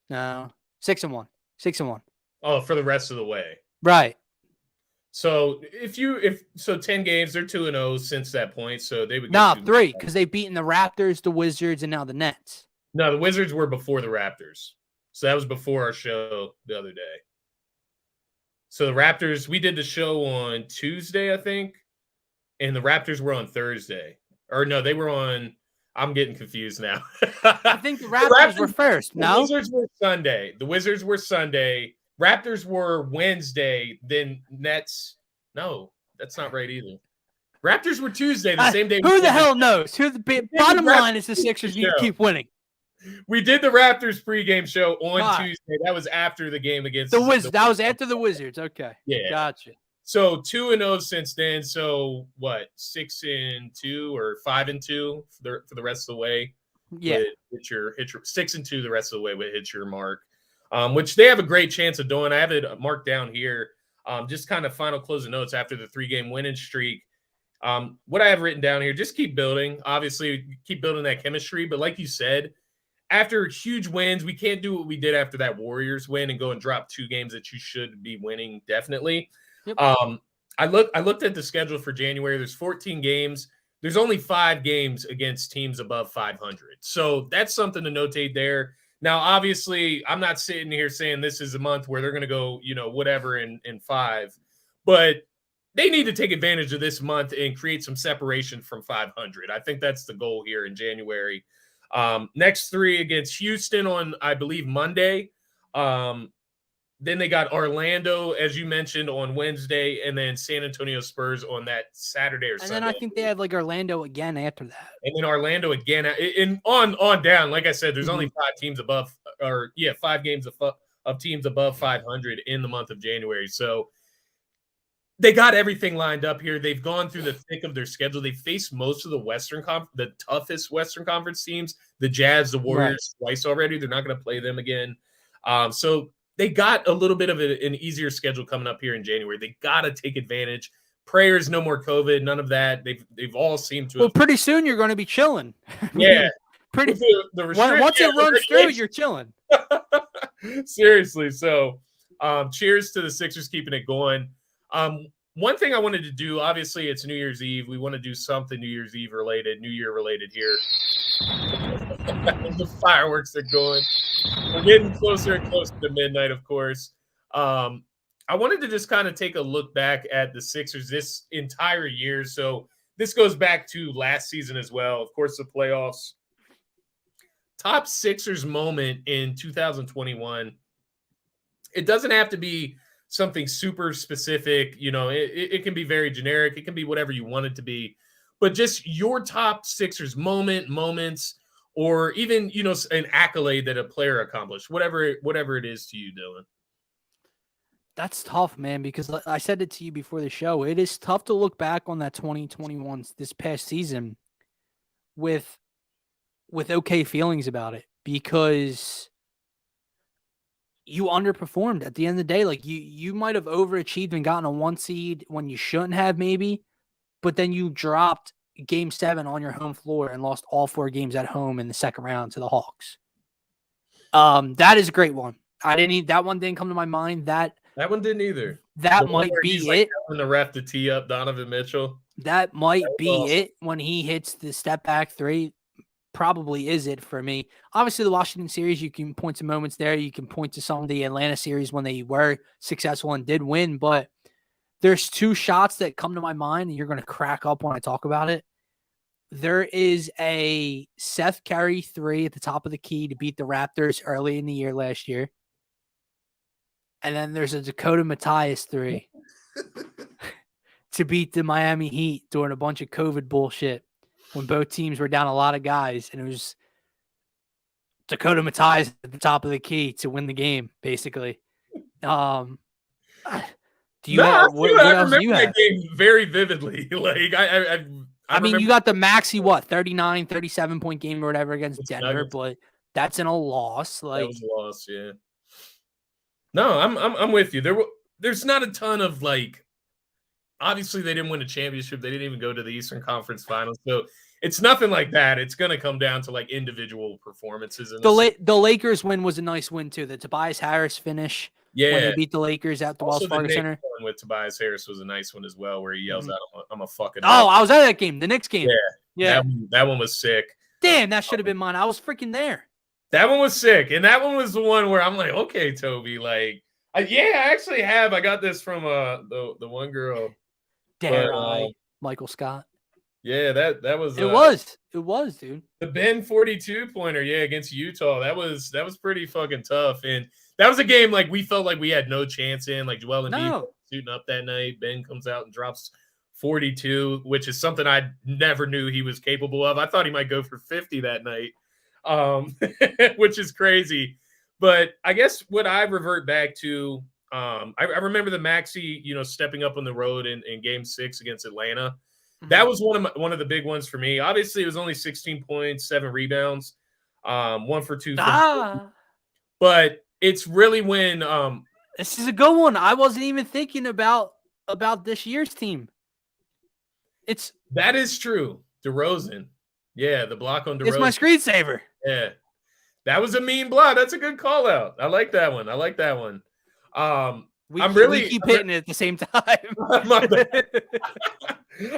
No. 6-1. 6-1. Oh, for the rest of the way. Right. So if 10 games, they're 2-0 since that point. So they would get 3, because they've beaten the Raptors, the Wizards, and now the Nets. No, the Wizards were before the Raptors. So that was before our show the other day. So the Raptors, we did the show on Tuesday, I think, and the Raptors were on Thursday. Or no, they were on – I'm getting confused now. I think the Raptors were first, no? The Wizards were Sunday. The Wizards were Sunday. Raptors were Wednesday. Then Nets – no, that's not right either. Raptors were Tuesday, the same day. Who the hell knows? Bottom line is the Sixers need to keep winning. We did the Raptors pregame show on Tuesday. That was after the game against the Wizards. That was after the Wizards. Okay. Yeah. Gotcha. So 2-0 since then. So what? 6-2 or 5-2 for the rest of the way. Yeah. Hit your 6-2 the rest of the way would hit your mark. Which they have a great chance of doing. I have it marked down here. Just kind of final closing notes after the 3-game winning streak. What I have written down here, just keep building. Obviously, keep building that chemistry. But like you said, after huge wins, we can't do what we did after that Warriors win and go and drop 2 games that you should be winning, definitely. Yep. I looked at the schedule for January. There's 14 games. There's only 5 games against teams above 500. So that's something to notate there. Now, obviously, I'm not sitting here saying this is a month where they're going to go, whatever in 5. But they need to take advantage of this month and create some separation from 500. I think that's the goal here in January. Next 3 against Houston on, I believe, Monday. Then they got Orlando, as you mentioned, on Wednesday, and then San Antonio Spurs on that Saturday or Sunday. And then I think they have like Orlando again after that. And then Orlando again. And on down, like I said, there's only 5 teams above, 5 games of teams above 500 in the month of January. So they got everything lined up here. They've gone through the thick of their schedule. They faced most of the toughest Western Conference teams, the Jazz, the Warriors, twice already. They're not going to play them again. So they got a little bit of an easier schedule coming up here in January. They got to take advantage. Prayers, no more COVID, none of that. They've all seemed to. Well, pretty soon you're going to be chilling. Yeah. Pretty. The Once it runs through, you're chilling. Seriously. So, cheers to the Sixers keeping it going. One thing I wanted to do, obviously, it's New Year's Eve. We want to do something New Year's Eve related, New Year related here. The fireworks are going. We're getting closer and closer to midnight, of course. I wanted to just kind of take a look back at the Sixers this entire year. So this goes back to last season as well. Of course, the playoffs. Top Sixers moment in 2021. It doesn't have to be something super specific. It can be very generic. It can be whatever you want it to be. But just your top Sixers moments, or even, an accolade that a player accomplished, whatever it is to you, Dylan. That's tough, man, because I said it to you before the show. It is tough to look back on that 2021, this past season, with okay feelings about it, because you underperformed at the end of the day. Like you might have overachieved and gotten a 1 seed when you shouldn't have, maybe, but then you dropped Game 7 on your home floor and lost all 4 games at home in the second round to the Hawks. That is a great one. That one didn't come to my mind. That one didn't either. That might be it. Telling the ref to tee up Donovan Mitchell. That might be it when he hits the step back 3. Probably is it for me. Obviously, the Washington series, you can point to moments there. You can point to some of the Atlanta series when they were successful and did win. But there's 2 shots that come to my mind, and you're going to crack up when I talk about it. There is a Seth Curry 3 at the top of the key to beat the Raptors early in the year last year. And then there's a Dakota Mathias 3 to beat the Miami Heat during a bunch of COVID bullshit when both teams were down a lot of guys. And it was Dakota Mathias at the top of the key to win the game, basically. Do you have, what else do you have? That game very vividly. Like I mean, you got the Maxey, 39, 37-point game or whatever against Denver, but that's in a loss. Like, that was a loss, yeah. No, I'm with you. There's not a ton of, like, obviously they didn't win a championship. They didn't even go to the Eastern Conference Finals. So it's nothing like that. It's going to come down to, like, individual performances. The Lakers win was a nice win, too. The Tobias Harris finish. Yeah. When they beat the Lakers at the Wells Fargo Center. With Tobias Harris was a nice one as well, where he yells out, I'm a fucking. Oh, I was at that game. The Knicks game. Yeah. That one was sick. Damn, that should have been mine. I was freaking there. That one was sick. And that one was the one where I'm like, okay, Toby, like, I actually have. I got this from the one girl. Michael Scott. Yeah, that was. It was, dude. The Ben 42-pointer, against Utah. That was pretty fucking tough. And that was a game like we felt like we had no chance in. Like Joel Embiid shooting up that night. Ben comes out and drops 42, which is something I never knew he was capable of. I thought he might go for 50 that night, which is crazy. But I guess what I revert back to, I remember the Maxey, stepping up on the road in Game 6 against Atlanta. That was one of the big ones for me. Obviously, it was only 16 points, 7 rebounds, 1 for 2. But it's really when this is a good one. I wasn't even thinking about this year's team. That is true. DeRozan. Yeah, the block on DeRozan. It's my screensaver. Yeah. That was a mean block. That's a good call out. I like that one. We keep hitting it at the same time.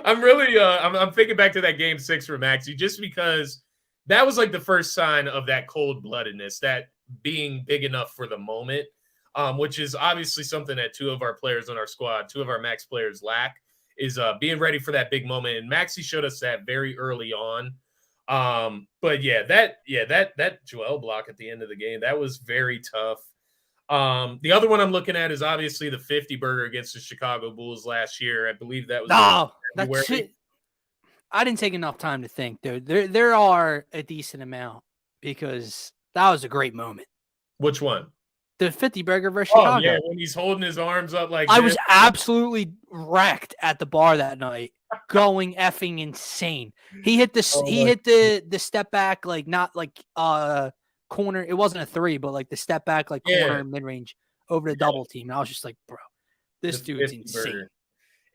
I'm thinking back to that game 6 for Maxey, just because that was like the first sign of that cold-bloodedness, that being big enough for the moment, which is obviously something that 2 of our players on our squad, 2 of our max players lack, is being ready for that big moment. And Maxey showed us that very early on. But that Joel block at the end of the game, that was very tough. The other one I'm looking at is obviously the 50 burger against the Chicago Bulls last year. I believe that was that shit. I didn't take enough time to think, dude. There are a decent amount, because that was a great moment. Which one? The 50 burger versus Chicago. Yeah, when he's holding his arms up like I was absolutely wrecked at the bar that night, going effing insane. He hit the step back, like not like corner. It wasn't a 3, but like the step back, like corner mid range over the double team. And I was just like, bro, this dude's insane. Burger.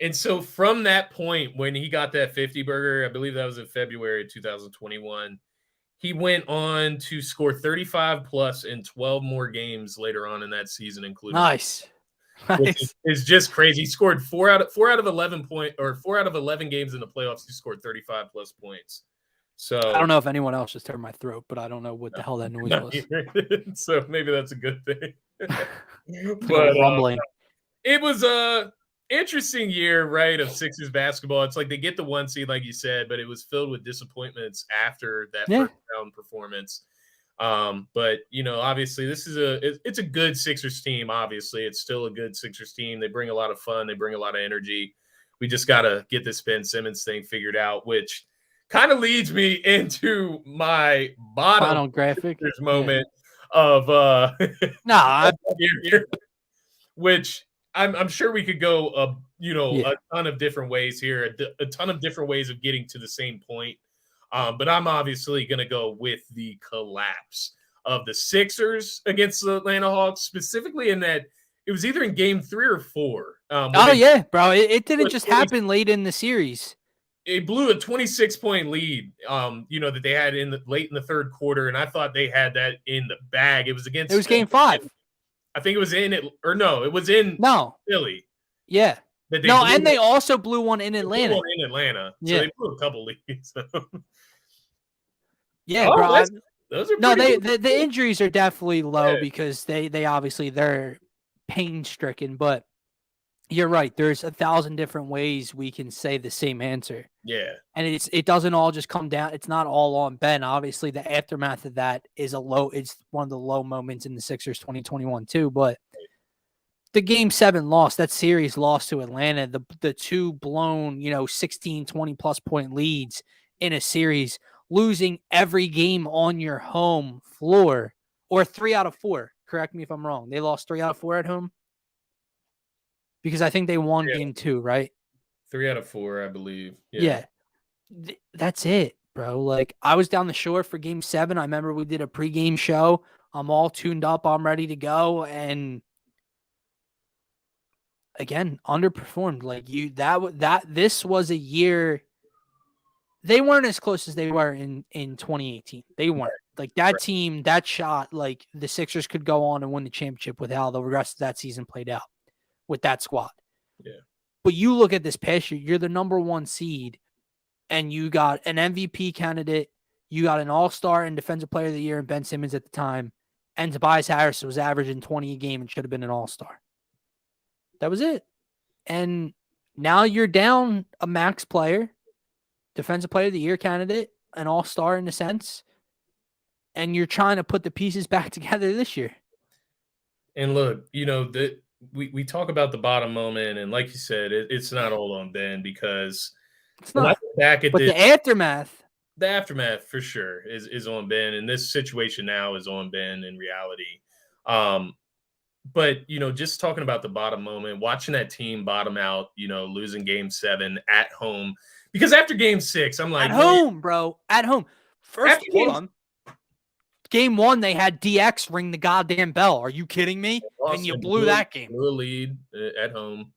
And so from that point, when he got that 50 burger, I believe that was in February of 2021, he went on to score 35 plus in 12 more games later on in that season, including nice. It's just crazy. He scored 4 out of 11 games in the playoffs. He scored 35 plus points. So I don't know if anyone else just turned my throat, but I don't know what the hell that noise was. So maybe that's a good thing. But rumbling. It was a interesting year, right, of Sixers basketball. It's like they get the 1 seed, like you said, but it was filled with disappointments after that first round performance. But obviously it's a good Sixers team. Obviously, it's still a good Sixers team. They bring a lot of fun. They bring a lot of energy. We just got to get this Ben Simmons thing figured out, which kind of leads me into my bottom graphic moment of which I'm sure we could go a ton of different ways here, a ton of different ways of getting to the same point. But I'm obviously going to go with the collapse of the Sixers against the Atlanta Hawks, specifically in that it was either in game 3 or 4. Bro. It didn't just happen late in the series. It blew a 26-point lead, that they had late in the third quarter, and I thought they had that in the bag. It was game 5. I think it was in it, or no, it was in Philly. Yeah. And they also blew one in Atlanta. So they blew a couple leads. Yeah, bro. Those are the injuries are definitely low because they obviously they're pain stricken, but you're right. There's 1,000 different ways we can say the same answer. Yeah. And it doesn't all just come down. It's not all on Ben. Obviously, the aftermath of that is it's one of the low moments in the Sixers 2021 too. But the game 7 loss, that series lost to Atlanta, the 2 blown, 16, 20 plus point leads in a series, losing every game on your home floor, or 3 out of 4. Correct me if I'm wrong. They lost 3 out of 4 at home. Because I think they won game 2, right? 3 out of 4, I believe. Yeah. That's it, bro. Like, I was down the shore for game 7. I remember we did a pregame show. I'm all tuned up. I'm ready to go. And again, underperformed. Like this was a year. They weren't as close as they were in 2018. They weren't. Like that team, that shot, like the Sixers could go on and win the championship with how the rest of that season played out with that squad. Yeah. But you look at this past year, you're the number 1 seed, and you got an MVP candidate, you got an all-star and defensive player of the year in Ben Simmons at the time, and Tobias Harris was averaging 20 a game and should have been an all-star. That was it. And now you're down a max player, defensive player of the year candidate, an all-star in a sense, and you're trying to put the pieces back together this year. And look, we talk about the bottom moment, and like you said, it's not all on Ben, because it's not. The aftermath for sure is on Ben, and this situation now is on Ben in reality. But just talking about the bottom moment, watching that team bottom out, losing game 7 at home, because after game 6, I'm like, at home, bro, at home. First, hold on. Game 1, they had DX ring the goddamn bell. Are you kidding me? And you blew that game. Blew a lead at home.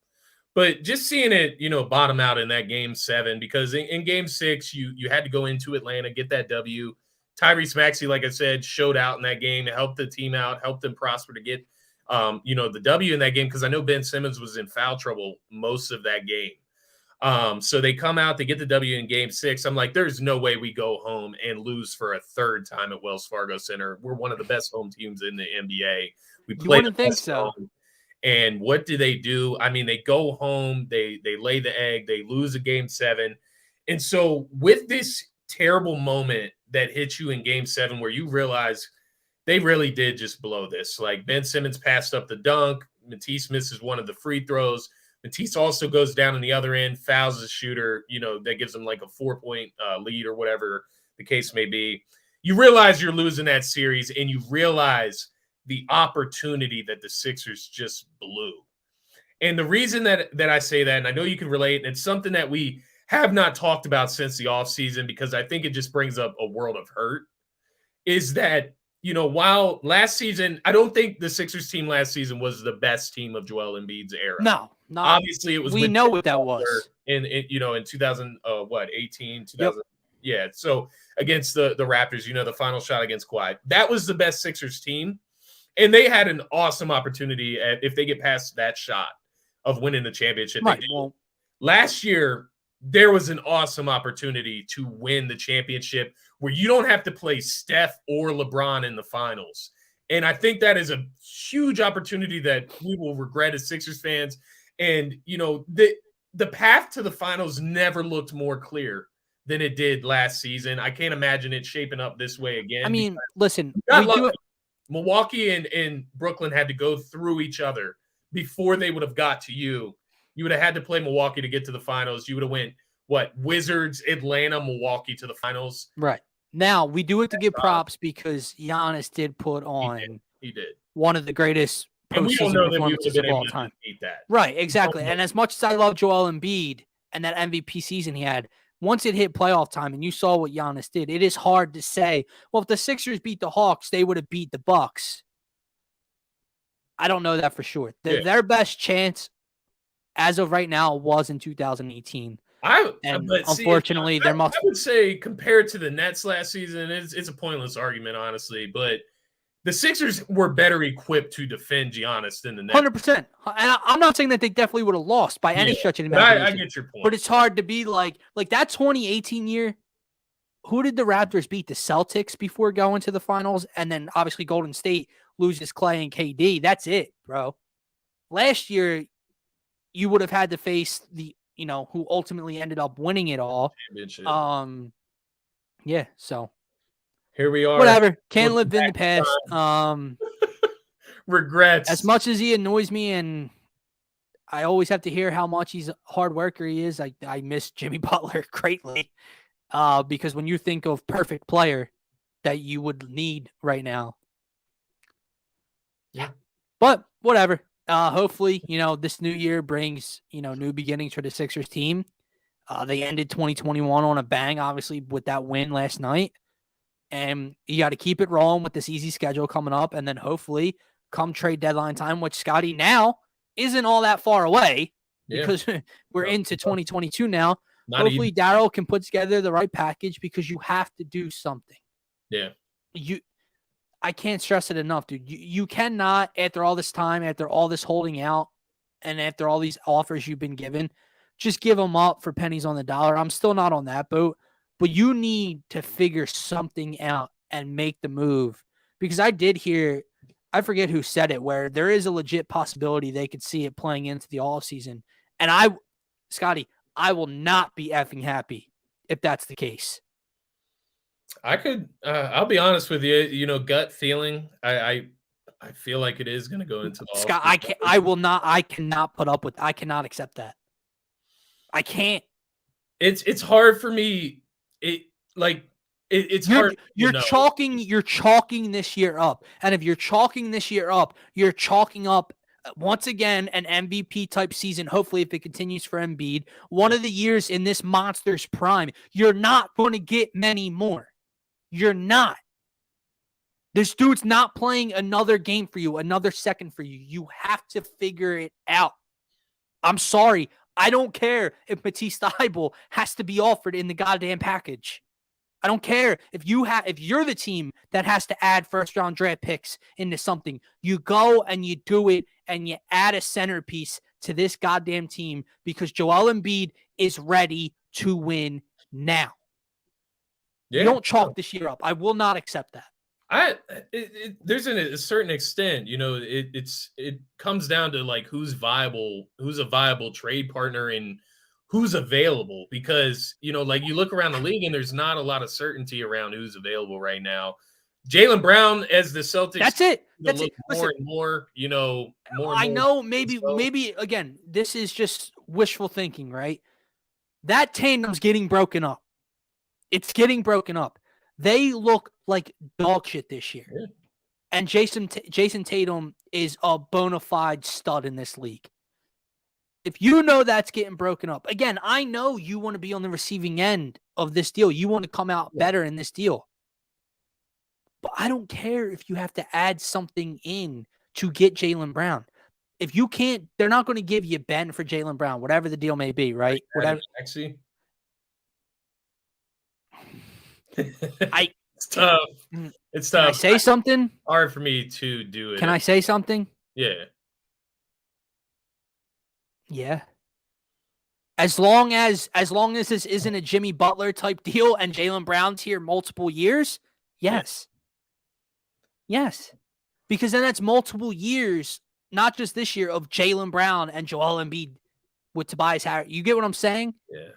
But just seeing it, bottom out in that game 7, because in game 6, you had to go into Atlanta, get that W, Tyrese Maxey, like I said, showed out in that game, helped the team out, helped them prosper to get, the W in that game, because I know Ben Simmons was in foul trouble most of that game. So they come out, they get the W in game 6. I'm like, there's no way we go home and lose for a third time at Wells Fargo Center. We're one of the best home teams in the NBA. We play. You wouldn't think so. Home. And what do? I mean, they go home, they lay the egg, they lose a game 7. And so with this terrible moment that hits you in game 7, where you realize they really did just blow this. Like, Ben Simmons passed up the dunk. Matisse misses one of the free throws. Matisse also goes down on the other end, fouls the shooter, that gives them like a 4-point lead or whatever the case may be. You realize you're losing that series, and you realize the opportunity that the Sixers just blew. And the reason that I say that, and I know you can relate, and it's something that we have not talked about since the offseason, because I think it just brings up a world of hurt, is that, while last season, I don't think the Sixers team last season was the best team of Joel Embiid's era. No, not. Obviously, it was. We know what that was. In 2000, 18, 2000. Yep. Yeah. So against the Raptors, the final shot against Kawhi, that was the best Sixers team. And they had an awesome opportunity if they get past that shot of winning the championship. Right. Well, last year, there was an awesome opportunity to win the championship where you don't have to play Steph or LeBron in the finals. And I think that is a huge opportunity that we will regret as Sixers fans. And, the path to the finals never looked more clear than it did last season. I can't imagine it shaping up this way again. I mean, listen, Milwaukee and Brooklyn had to go through each other before they would have got to you. You would have had to play Milwaukee to get to the finals. You would have went, Wizards, Atlanta, Milwaukee to the finals. Right. Now, we do have to give props because Giannis did put on he did. One of the greatest postseason performances of all time. That. Right, exactly. And as much as I love Joel Embiid and that MVP season he had, once it hit playoff time and you saw what Giannis did, it is hard to say, well, if the Sixers beat the Hawks, they would have beat the Bucks. I don't know that for sure. Their best chance as of right now was in 2018. Unfortunately, I would say compared to the Nets last season, it's a pointless argument, honestly. But the Sixers were better equipped to defend Giannis than the Nets. 100%. And I'm not saying that they definitely would have lost by any stretch of the imagination. I get your point. But it's hard to be like that 2018 year. Who did the Raptors beat? The Celtics before going to the finals, and then obviously Golden State loses Clay and KD. That's it, bro. Last year, you would have had to face who ultimately ended up winning it all. Yeah, so here we are. Whatever. Can't live in the past. Regrets. As much as he annoys me, and I always have to hear how much he's a hard worker he is, I miss Jimmy Butler greatly. Because when you think of perfect player that you would need right now. Yeah. But whatever. Hopefully, this new year brings, new beginnings for the Sixers team. They ended 2021 on a bang, obviously, with that win last night. And you got to keep it rolling with this easy schedule coming up. And then hopefully come trade deadline time, which Scotty now isn't all that far away because we're into 2022 now. Hopefully Daryl can put together the right package because you have to do something. Yeah. I can't stress it enough, dude. You cannot, after all this time, after all this holding out, and after all these offers you've been given, just give them up for pennies on the dollar. I'm still not on that boat, but you need to figure something out and make the move. Because I did hear, I forget who said it, where there is a legit possibility they could see it playing into the offseason. And Scotty, I will not be effing happy if that's the case. I'll be honest with you, gut feeling. I feel like it is going to go into the Scott, I cannot accept that. I can't. It's hard for me. It's hard. You're chalking this year up. And if you're chalking this year up, you're chalking up once again an MVP type season. Hopefully, if it continues for Embiid, one of the years in this monster's prime, you're not going to get many more. You're not. This dude's not playing another game for you, another second for you. You have to figure it out. I'm sorry. I don't care if Matisse Thybulle has to be offered in the goddamn package. I don't care if you're the team that has to add first-round draft picks into something. You go and you do it, and you add a centerpiece to this goddamn team because Joel Embiid is ready to win now. Yeah. You don't chalk this year up. I will not accept that. There's a certain extent, it comes down to like who's a viable trade partner and who's available, because, like you look around the league and there's not a lot of certainty around who's available right now. Jaylen Brown as the Celtics. That's it. That's it. More and more, more. I know maybe again, this is just wishful thinking, right? That tandem's getting broken up. It's getting broken up. They look like dog shit this year. Yeah. And Jason Tatum is a bona fide stud in this league. If you know that's getting broken up, again, I know you want to be on the receiving end of this deal. You want to come out better in this deal. But I don't care if you have to add something in to get Jaylen Brown. If you can't, they're not going to give you Ben for Jaylen Brown, whatever the deal may be, right? Whatever. Maxey. It's tough. It's tough. Can I say something? Hard for me to do it. Can I say something? Yeah. Yeah. As long as this isn't a Jimmy Butler type deal and Jaylen Brown's here multiple years, yes. Yes. Because then that's multiple years, not just this year, of Jaylen Brown and Joel Embiid with Tobias Harris. You get what I'm saying? Yeah.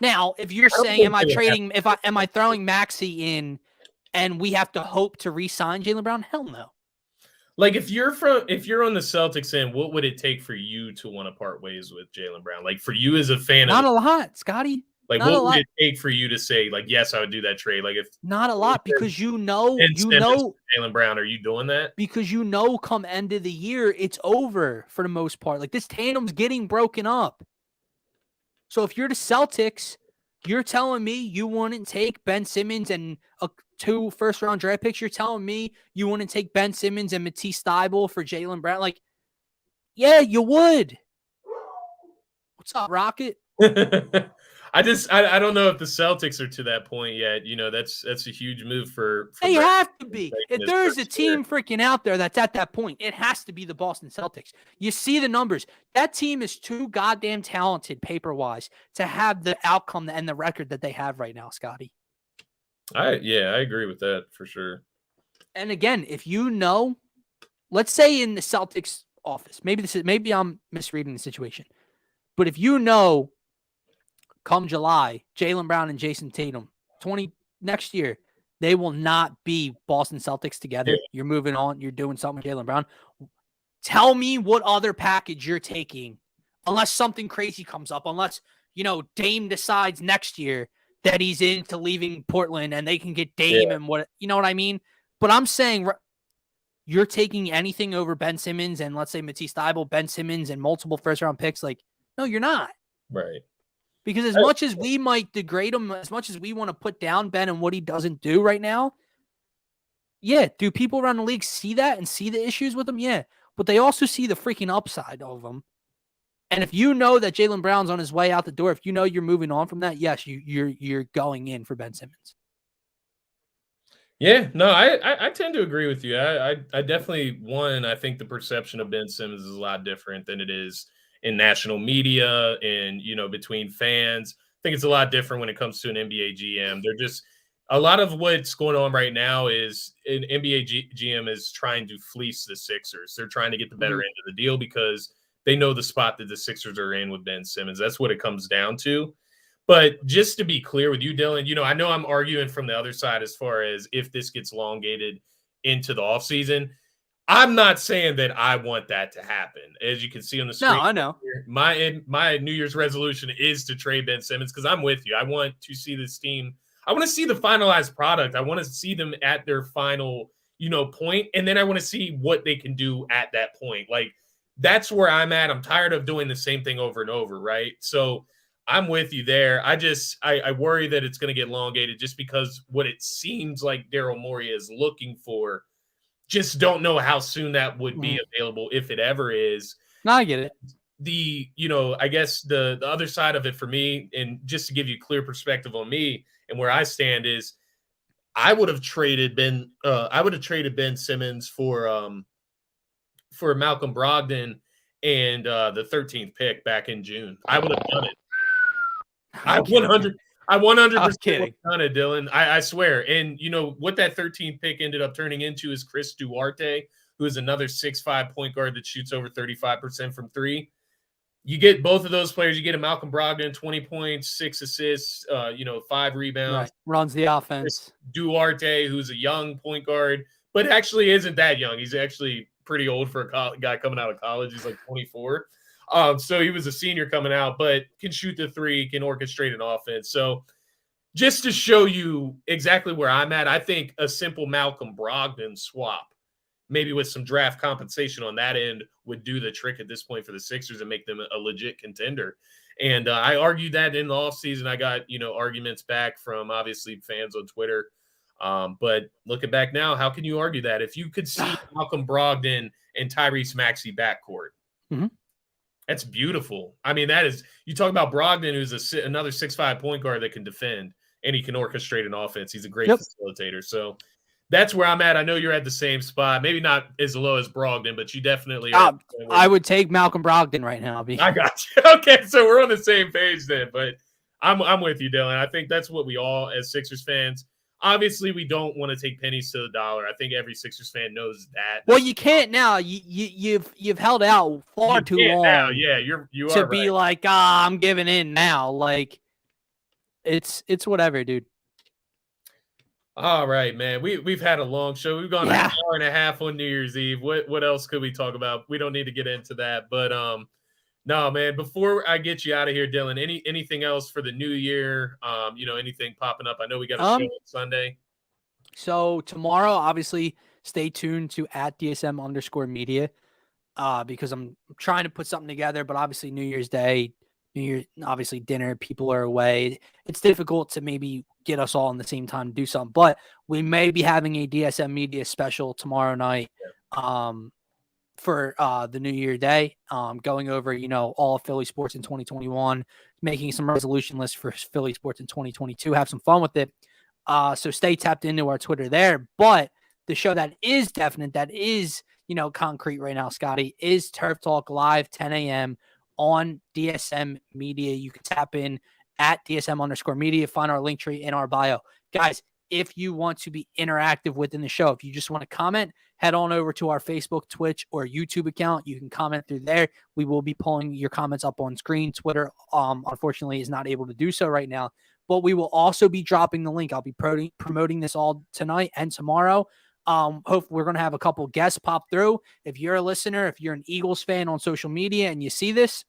Now, if you're saying, am I throwing Maxey in and we have to hope to re-sign Jaylen Brown? Hell no. Like if you're on the Celtics end, what would it take for you to want to part ways with Jaylen Brown? Like for you as a fan, not a lot, Scotty. Like what would it take for you to say, like, yes, I would do that trade? Like if not a lot, because Jaylen Brown, are you doing that? Because come end of the year, it's over for the most part. Like this tandem's getting broken up. So if you're the Celtics, you're telling me you wouldn't take Ben Simmons and 2 first-round draft picks. You're telling me you wouldn't take Ben Simmons and Matisse Thybulle for Jaylen Brown. Like, yeah, you would. What's up, Rocket? I don't know if the Celtics are to that point yet. That's a huge move for they have to be. If there's a team freaking out there that's at that point, it has to be the Boston Celtics. You see the numbers. That team is too goddamn talented paper-wise to have the outcome and the record that they have right now, Scotty. I agree with that for sure. And again, if let's say in the Celtics office, maybe I'm misreading the situation, but if come July, Jaylen Brown and Jason Tatum, next year, they will not be Boston Celtics together. Yeah. You're moving on. You're doing something with Jaylen Brown. Tell me what other package you're taking, unless something crazy comes up, unless, Dame decides next year that he's into leaving Portland and they can get Dame and what, you know what I mean? But I'm saying you're taking anything over Ben Simmons and let's say Matisse Thybulle, Ben Simmons and multiple first-round picks. Like, no, you're not. Right. Because as much as we might degrade him, as much as we want to put down Ben and what he doesn't do right now, yeah, do people around the league see that and see the issues with him? Yeah, but they also see the freaking upside of him. And if you know that Jaylen Brown's on his way out the door, if you know you're moving on from that, yes, you're going in for Ben Simmons. Yeah, no, I tend to agree with you. I definitely, I think the perception of Ben Simmons is a lot different than it is in national media and, between fans. I think it's a lot different when it comes to an NBA GM. They're just a lot of what's going on right now is an NBA GM is trying to fleece the Sixers. They're trying to get the better end of the deal because they know the spot that the Sixers are in with Ben Simmons. That's what it comes down to. But just to be clear with you, Dylan, I know I'm arguing from the other side as far as if this gets elongated into the offseason. I'm not saying that I want that to happen. As you can see on the screen, no, I know. My New Year's resolution is to trade Ben Simmons because I'm with you. I want to see this team. I want to see the finalized product. I want to see them at their final, point, and then I want to see what they can do at that point. Like that's where I'm at. I'm tired of doing the same thing over and over, right? So I'm with you there. I worry that it's going to get elongated just because what it seems like Daryl Morey is looking for. Just don't know how soon that would be available, if it ever is. No, I get it. I guess the other side of it for me, and just to give you clear perspective on me and where I stand, is I would have traded Ben Simmons for Malcolm Brogdon and the 13th pick back in June. I would have done it. I 100% would have done it, Dylan. I swear. And you know what that 13th pick ended up turning into is Chris Duarte, who is another 6'5" point guard that shoots over 35% from three. You get both of those players. You get a Malcolm Brogdon, 20 points, 6 assists, 5 rebounds. Right. Runs the offense. Duarte, who's a young point guard, but actually isn't that young. He's actually pretty old for a guy coming out of college. He's like 24. So he was a senior coming out, but can shoot the three, can orchestrate an offense. So just to show you exactly where I'm at, I think a simple Malcolm Brogdon swap, maybe with some draft compensation on that end, would do the trick at this point for the Sixers and make them a legit contender. And I argued that in the offseason. I got, arguments back from obviously fans on Twitter. But looking back now, how can you argue that? If you could see Malcolm Brogdon and Tyrese Maxey backcourt, that's beautiful. I mean, that is, you talk about Brogdon, who's another 6'5" point guard that can defend and he can orchestrate an offense. He's a great facilitator. So that's where I'm at. I know you're at the same spot. Maybe not as low as Brogdon, but you definitely are. I would take Malcolm Brogdon right now. I got you. Okay, so we're on the same page then. But I'm with you, Dylan. I think that's what we all, as Sixers fans, obviously we don't want to take pennies to the dollar. I think every Sixers fan knows that. Well, you can't now. You've held out far too long. Now. Yeah, you are to be like, I'm giving in now. Like, it's whatever, dude. All right, man. We've had a long show. We've gone an hour and a half on New Year's Eve. What else could we talk about? We don't need to get into that. But no, man, before I get you out of here, Dylan, anything else for the new year? Anything popping up? I know we got a show on Sunday. So tomorrow, obviously, stay tuned to @DSM_media because I'm trying to put something together, but obviously New Year's Day, obviously dinner, people are away. It's difficult to maybe get us all in the same time to do something, but we may be having a DSM media special tomorrow night for the New Year Day, going over, all of Philly sports in 2021, making some resolution lists for Philly sports in 2022, have some fun with it. So stay tapped into our Twitter there. But the show that is definite, that is, concrete right now, Scotty, is Turf Talk Live, 10 a.m. on DSM Media. You can tap in @DSM_media, find our link tree in our bio. Guys, if you want to be interactive within the show, if you just want to comment, head on over to our Facebook, Twitch, or YouTube account. You can comment through there. We will be pulling your comments up on screen. Twitter, unfortunately, is not able to do so right now. But we will also be dropping the link. I'll be promoting this all tonight and tomorrow. Hopefully we're going to have a couple guests pop through. If you're a listener, if you're an Eagles fan on social media and you see this,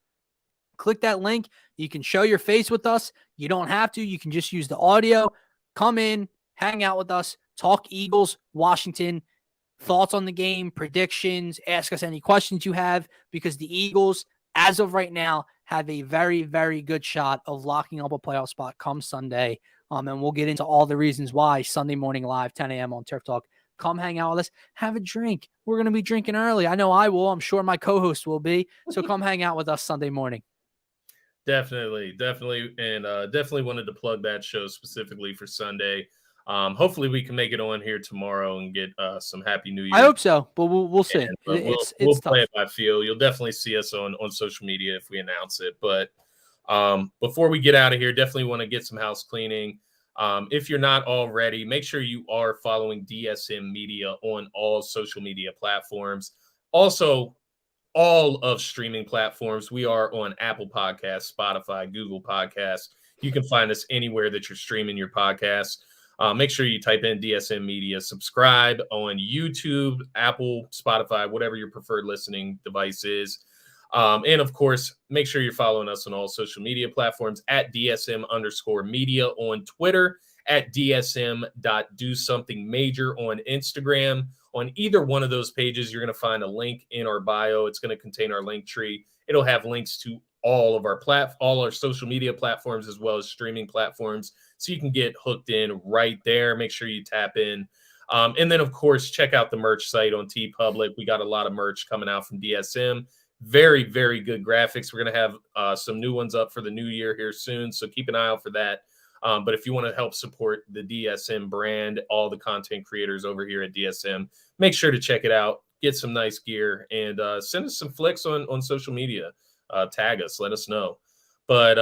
click that link. You can show your face with us. You don't have to. You can just use the audio. Come in, hang out with us, talk Eagles, Washington, thoughts on the game, predictions, ask us any questions you have, because the Eagles, as of right now, have a very, very good shot of locking up a playoff spot come Sunday. And we'll get into all the reasons why Sunday morning live, 10 a.m. on Turf Talk. Come hang out with us. Have a drink. We're going to be drinking early. I know I will. I'm sure my co-host will be. So come hang out with us Sunday morning. Definitely. And definitely wanted to plug that show specifically for Sunday. Hopefully we can make it on here tomorrow and get some Happy New Year. I hope so, but we'll see. We'll play it by feel. You'll definitely see us on social media if we announce it. But before we get out of here, definitely want to get some house cleaning. If you're not already, make sure you are following DSM Media on all social media platforms. Also, all of streaming platforms. We are on Apple Podcasts, Spotify, Google Podcasts. You can find us anywhere that you're streaming your podcasts. Make sure you type in DSM Media. Subscribe on YouTube, Apple, Spotify, whatever your preferred listening device is. And, of course, make sure you're following us on all social media platforms @DSM_media on Twitter, @DSM.DoSomethingMajor on Instagram. On either one of those pages, you're going to find a link in our bio. It's going to contain our link tree. It'll have links to all of all our social media platforms as well as streaming platforms, so you can get hooked in right there. Make sure you tap in. And then, of course, check out the merch site on TeePublic. We got a lot of merch coming out from DSM. Very, very good graphics. We're going to have some new ones up for the new year here soon, so keep an eye out for that. But if you want to help support the DSM brand, all the content creators over here at DSM, make sure to check it out. Get some nice gear and send us some flicks on social media. Tag us, let us know. But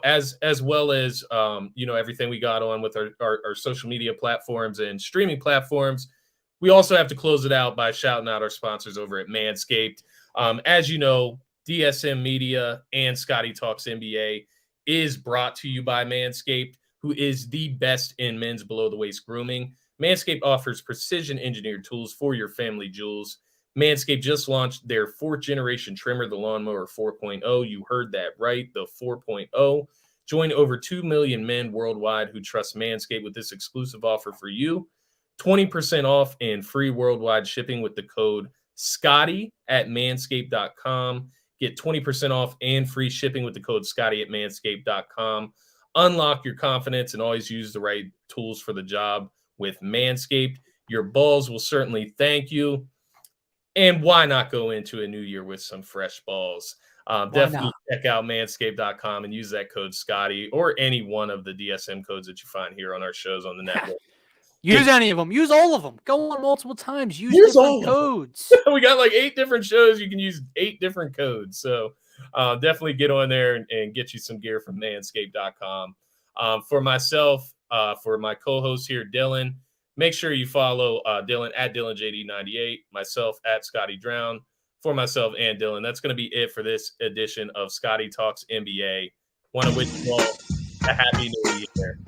as well as everything we got on with our social media platforms and streaming platforms, we also have to close it out by shouting out our sponsors over at Manscaped. As you know, DSM Media and Scotty Talks NBA is brought to you by Manscaped, who is the best in men's below-the-waist grooming. Manscaped offers precision-engineered tools for your family jewels. Manscaped just launched their 4th-generation trimmer, the Lawnmower 4.0. You heard that right, the 4.0. Join over 2 million men worldwide who trust Manscaped with this exclusive offer for you. 20% off and free worldwide shipping with the code Scotty at manscaped.com. Get 20% off and free shipping with the code Scotty at manscaped.com. Unlock your confidence and always use the right tools for the job with Manscaped. Your balls will certainly thank you. And why not go into a new year with some fresh balls? Definitely check out manscaped.com and use that code Scotty or any one of the DSM codes that you find here on our shows on the network. Use any of them. Use all of them. Go on multiple times. Use different codes. We got like 8 different shows. You can use 8 different codes. So definitely get on there and get you some gear from manscaped.com. For myself, for my co-host here, Dylan, make sure you follow Dylan at DylanJD98, myself at Scotty Drown. For myself and Dylan, that's going to be it for this edition of Scotty Talks NBA. Want to wish you all a happy new year.